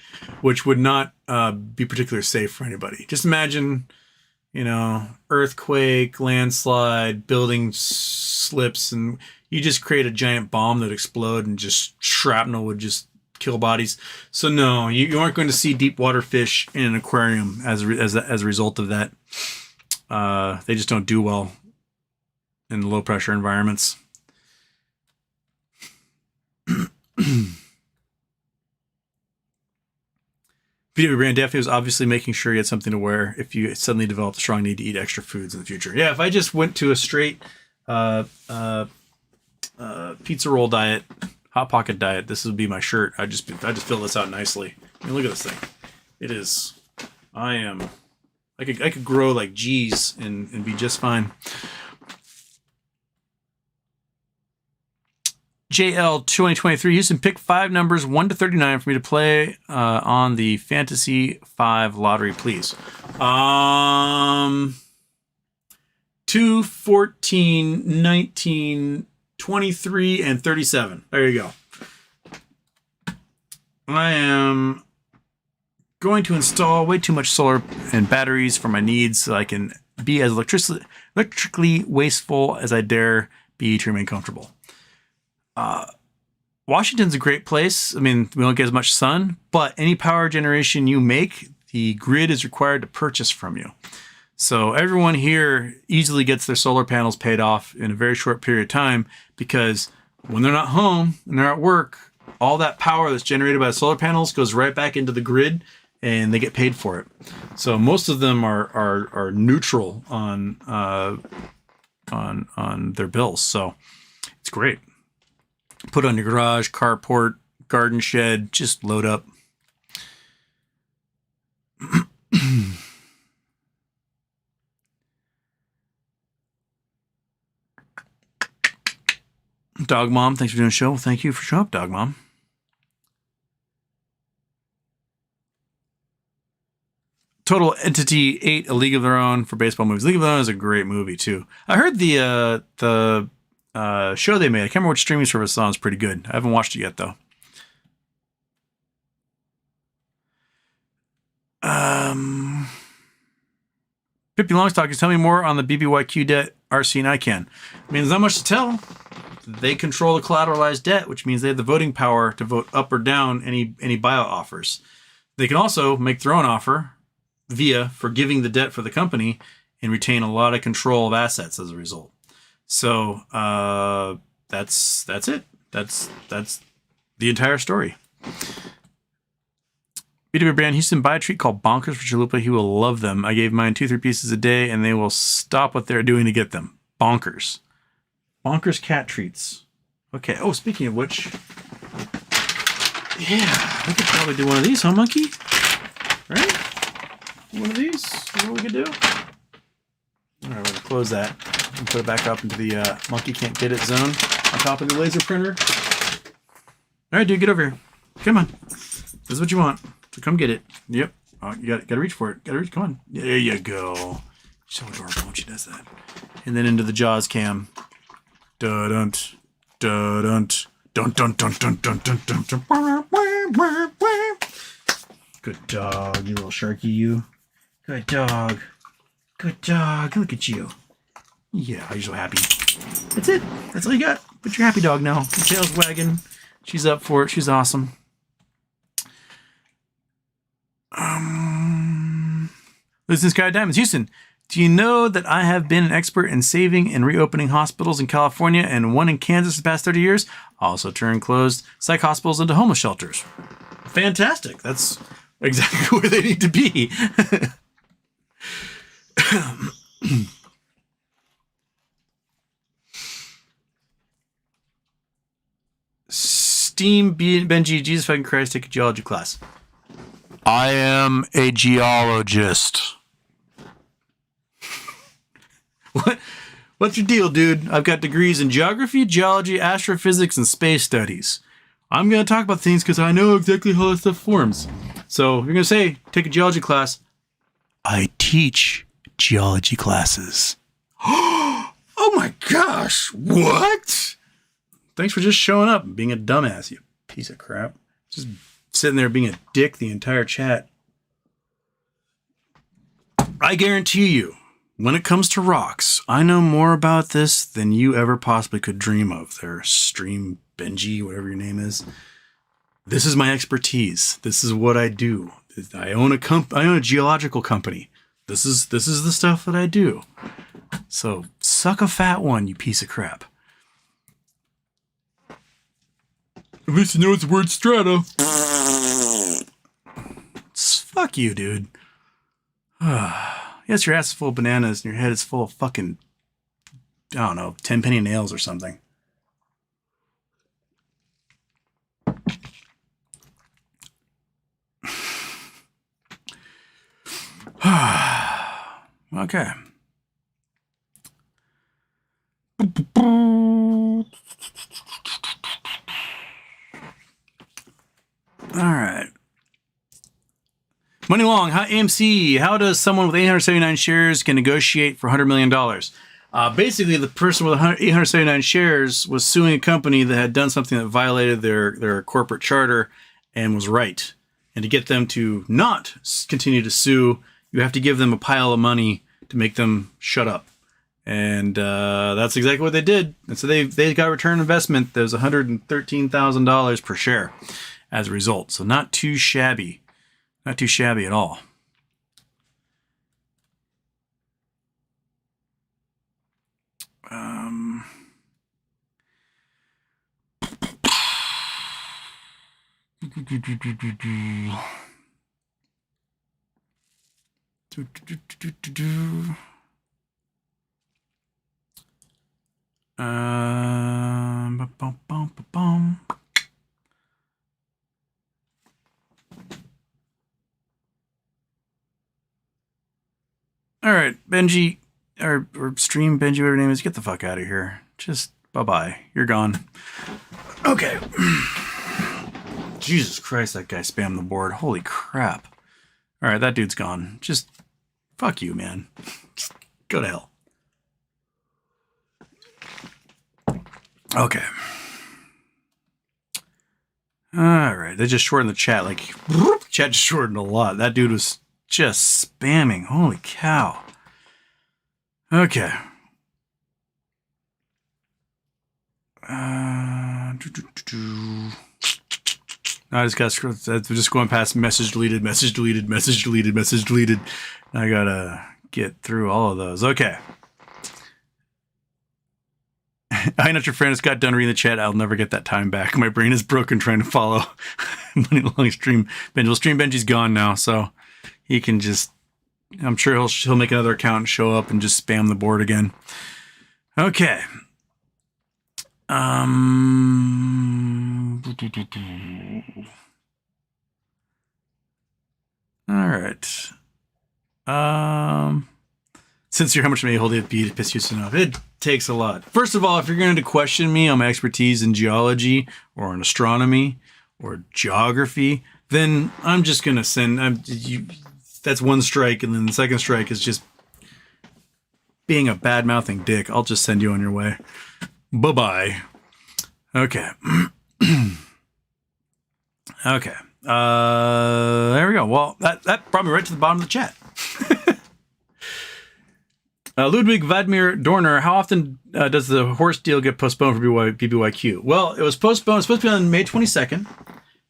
which would not be particularly safe for anybody. Just imagine, earthquake, landslide, building slips, and you just create a giant bomb that would explode, and just shrapnel would just kill bodies. So no, you aren't going to see deep water fish in an aquarium as a result of that. They just don't do well in low pressure environments. Video brand Daphne was obviously making sure you had something to wear if you suddenly developed a strong need to eat extra foods in the future. Yeah, if I just went to a straight pizza roll diet, Hot Pocket diet, this would be my shirt. I just fill this out nicely. I mean, look at this thing. It is. I could grow like G's and be just fine. JL 2023, Houston, pick 5 numbers 1 to 39 for me to play on the Fantasy 5 lottery, please. 2, 14, 19, 23, and 37. There you go. I am going to install way too much solar and batteries for my needs so I can be as electrically wasteful as I dare be to remain comfortable. Washington's a great place. I mean, we don't get as much sun, but any power generation you make, the grid is required to purchase from you. So everyone here easily gets their solar panels paid off in a very short period of time, because when they're not home and they're at work, all that power that's generated by the solar panels goes right back into the grid, and they get paid for it. So most of them are neutral on their bills. So it's great. Put on your garage, carport, garden shed, just load up. Dog Mom, thanks for doing the show. Thank you for showing up, Dog Mom. Total Entity 8, A League of Their Own for baseball movies. League of Their Own is a great movie, too. I heard the show they made, I can't remember which streaming service it's on, is pretty good. I haven't watched it yet, though. Pippi Longstock, tell me more on the BBYQ debt, RC and ICANN. I mean, there's not much to tell. They control the collateralized debt, which means they have the voting power to vote up or down any buyout offers. They can also make their own offer via forgiving the debt for the company and retain a lot of control of assets as a result. So that's it. That's the entire story. B2B brand Houston, buy a treat called Bonkers for Chalupa. He will love them. I gave mine 2-3 pieces a day, and they will stop what they're doing to get them. Bonkers. Bonkers cat treats. Okay. Oh, speaking of which, yeah, we could probably do one of these, huh, monkey? Right? One of these? Is what we could do? All right, we're going to close that and put it back up into the monkey can't get it zone on top of the laser printer. All right, dude, get over here. Come on. This is what you want. So come get it. Yep. Oh, you got to reach for it. Got to reach. Come on. There you go. So adorable when she does that. And then into the Jaws cam. Da-dunt. Da-dunt. Dun-dun-dun-dun-dun-dun-dun. Good dog, you little sharky, you. Good dog. Good dog. Look at you. Yeah, you're so happy. That's it. That's all you got. But you're happy dog now. Your tail's wagging. She's up for it. She's awesome. This guy Diamonds, Houston. Do you know that I have been an expert in saving and reopening hospitals in California and one in Kansas the past 30 years? I also turned closed psych hospitals into homeless shelters. Fantastic. That's exactly where they need to be. Steam Benji, Jesus fucking Christ, take a geology class. I am a geologist. What's your deal, dude? I've got degrees in geography, geology, astrophysics, and space studies. I'm going to talk about things because I know exactly how that stuff forms. So you're going to say, take a geology class. I teach geology classes. Oh my gosh. What? Thanks for just showing up and being a dumbass, you piece of crap. Just sitting there being a dick the entire chat. I guarantee you, when it comes to rocks, I know more about this than you ever possibly could dream of. There, Stream Benji, whatever your name is. This is my expertise. This is what I do. I own a geological company. This is the stuff that I do. So suck a fat one, you piece of crap. At least you know it's the word strata. Fuck you, dude. Yes, your ass is full of bananas and your head is full of fucking, I don't know, 10-penny nails or something. Okay. All right. Money Long, AMC, how does someone with 879 shares can negotiate for $100 million? Basically, the person with 879 shares was suing a company that had done something that violated their corporate charter and was right. And to get them to not continue to sue, you have to give them a pile of money to make them shut up. And that's exactly what they did. And so they got a return on investment that was $113,000 per share as a result. So not too shabby. Not too shabby at all. All right, Benji, or Stream Benji, whatever your name is, get the fuck out of here. Just bye-bye. You're gone. Okay. Jesus Christ, that guy spammed the board. Holy crap. All right, that dude's gone. Just fuck you, man. Just go to hell. Okay. All right, they just shortened the chat. Like, chat just shortened a lot. That dude was just spamming. Holy cow. Okay. I just got just going past message deleted, message deleted, message deleted, message deleted. I gotta get through all of those. Okay. I not your friend. Just got done reading the chat. I'll never get that time back. My brain is broken trying to follow Money Long Stream Benji. Well, Stream Benji's gone now, so he can just. I'm sure he'll make another account and show up and just spam the board again. Okay. All right. Sincere, how much may you hold it be to piss you enough? It takes a lot. First of all, if you're going to question me on my expertise in geology or in astronomy or geography, then I'm just going to send you. That's one strike, and then the second strike is just being a bad-mouthing dick. I'll just send you on your way. Bye-bye. Okay. Okay. There we go. Well, that brought me right to the bottom of the chat. Ludwig Vladimir Dorner, how often does the horse deal get postponed for BBYQ? Well, it was postponed. It was supposed to be on May 22nd.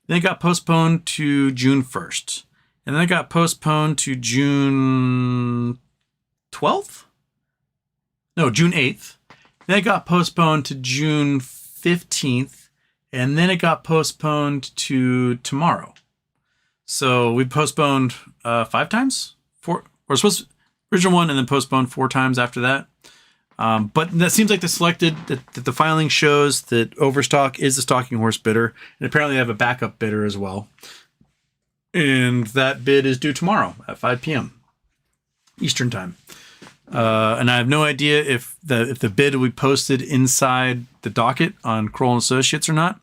Then it got postponed to June 1st. And then it got postponed to June 12th? No, June 8th. Then it got postponed to June 15th. And then it got postponed to tomorrow. So we postponed 5 times? 4? We're supposed to, original one and then postponed 4 times after that. But that seems like that the filing shows that Overstock is the stalking horse bidder. And apparently they have a backup bidder as well. And that bid is due tomorrow at 5 p.m. Eastern time. And I have no idea if the bid will be posted inside the docket on Kroll & Associates or not.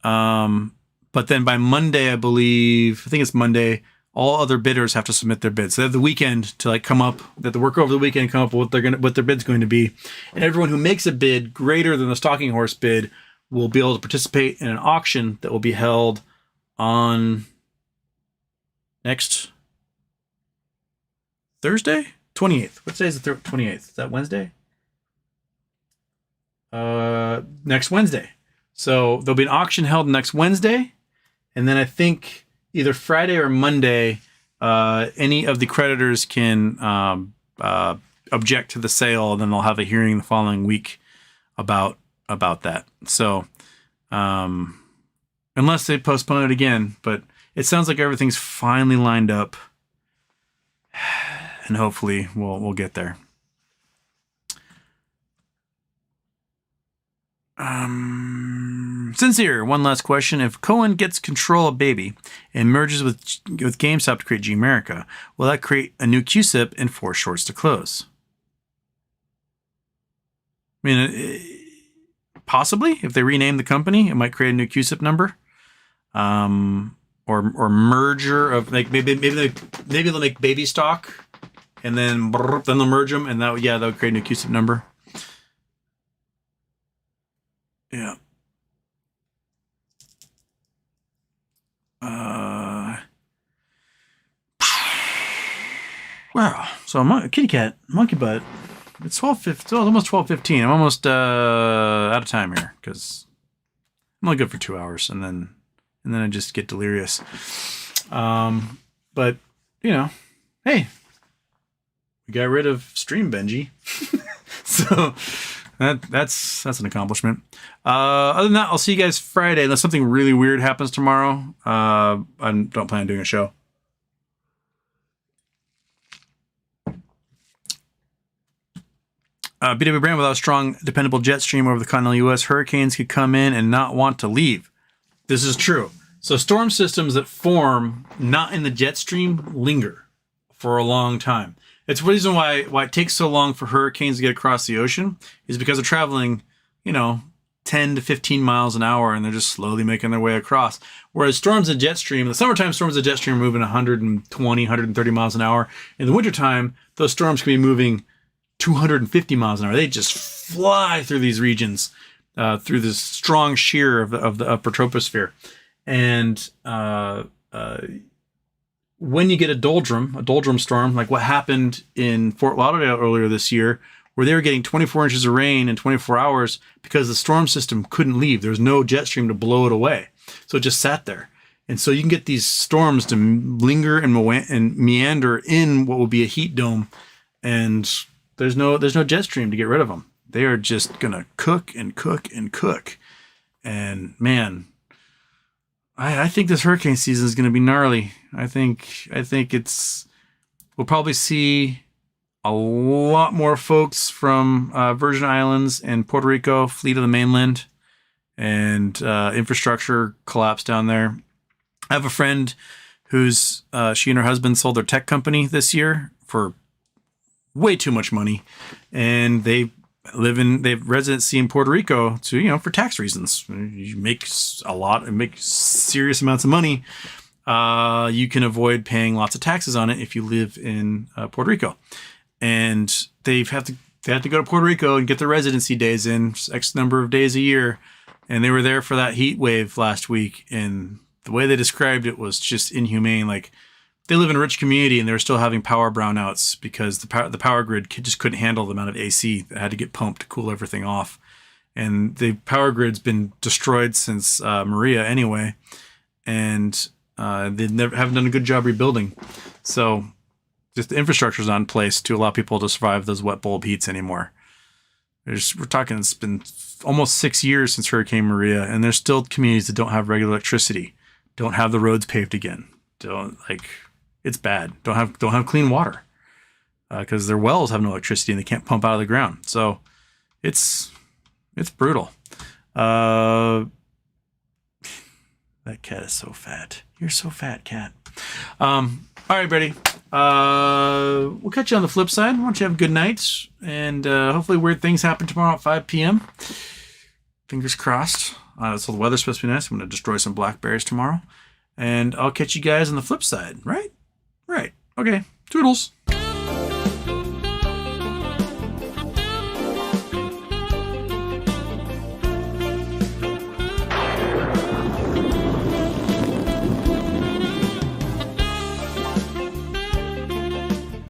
But then by Monday, I think it's Monday, all other bidders have to submit their bids. So they have the weekend to come up, that they work over the weekend, come up with what their bid's going to be. And everyone who makes a bid greater than the stalking horse bid will be able to participate in an auction that will be held on next Thursday? 28th. What day is the 28th? Is that Wednesday? Next Wednesday. So there'll be an auction held next Wednesday. And then I think either Friday or Monday, any of the creditors can object to the sale. And then they'll have a hearing the following week about that. So unless they postpone it again. But it sounds like everything's finally lined up. And hopefully we'll get there. Sincere, one last question. If Cohen gets control of Baby and merges with GameStop to create G-America, will that create a new QSIP and force shorts to close? I mean, possibly. If they rename the company, it might create a new QSIP number. Or merger of maybe they'll make Baby stock. And then they'll merge them, and that would create a new QSIP number. Yeah. Wow. So kitty cat, monkey butt. It's 12:15. It's almost 12:15. I'm almost out of time here because I'm only good for 2 hours, and then I just get delirious. But hey. We got rid of Stream Benji. So that's an accomplishment. Other than that, I'll see you guys Friday unless something really weird happens tomorrow. I don't plan on doing a show. BW Brand, without a strong, dependable jet stream over the continental U.S., hurricanes could come in and not want to leave. This is true. So storm systems that form not in the jet stream linger for a long time. It's the reason why it takes so long for hurricanes to get across the ocean is because they're traveling, 10 to 15 miles an hour, and they're just slowly making their way across. Whereas storms in jet stream, the summertime storms in jet stream are moving 120, 130 miles an hour. In the wintertime, those storms can be moving 250 miles an hour. They just fly through these regions, through this strong shear of the upper troposphere. And when you get a doldrum storm, like what happened in Fort Lauderdale earlier this year, where they were getting 24 inches of rain in 24 hours because the storm system couldn't leave. There was no jet stream to blow it away. So it just sat there. And so you can get these storms to linger and meander in what will be a heat dome. And there's no jet stream to get rid of them. they are just going to cook and cook and cook. And man, I think this hurricane season is going to be gnarly. I think we'll probably see a lot more folks from Virgin Islands and Puerto Rico flee to the mainland, and infrastructure collapse down there. I have a friend who's she and her husband sold their tech company this year for way too much money, and they have residency in Puerto Rico to, for tax reasons. You make a lot and make serious amounts of money. You can avoid paying lots of taxes on it if you live in Puerto Rico. And they have to go to Puerto Rico and get their residency days in, X number of days a year. And they were there for that heat wave last week. And the way they described it was just inhumane. Like, they live in a rich community and they're still having power brownouts because the power grid just couldn't handle the amount of AC that had to get pumped to cool everything off. And the power grid's been destroyed since Maria anyway. And they haven't done a good job rebuilding. So just the infrastructure's not in place to allow people to survive those wet bulb heats anymore. We're talking, it's been almost 6 years since Hurricane Maria, and there's still communities that don't have regular electricity, don't have the roads paved again, it's bad. Don't have clean water because their wells have no electricity and they can't pump out of the ground. So it's brutal. That cat is so fat. You're so fat, cat. All right, buddy. We'll catch you on the flip side. Why don't you have a good night? And hopefully weird things happen tomorrow at 5 p.m. Fingers crossed. So the weather's supposed to be nice. I'm going to destroy some blackberries tomorrow. And I'll catch you guys on the flip side, right? Right. Okay. Toodles.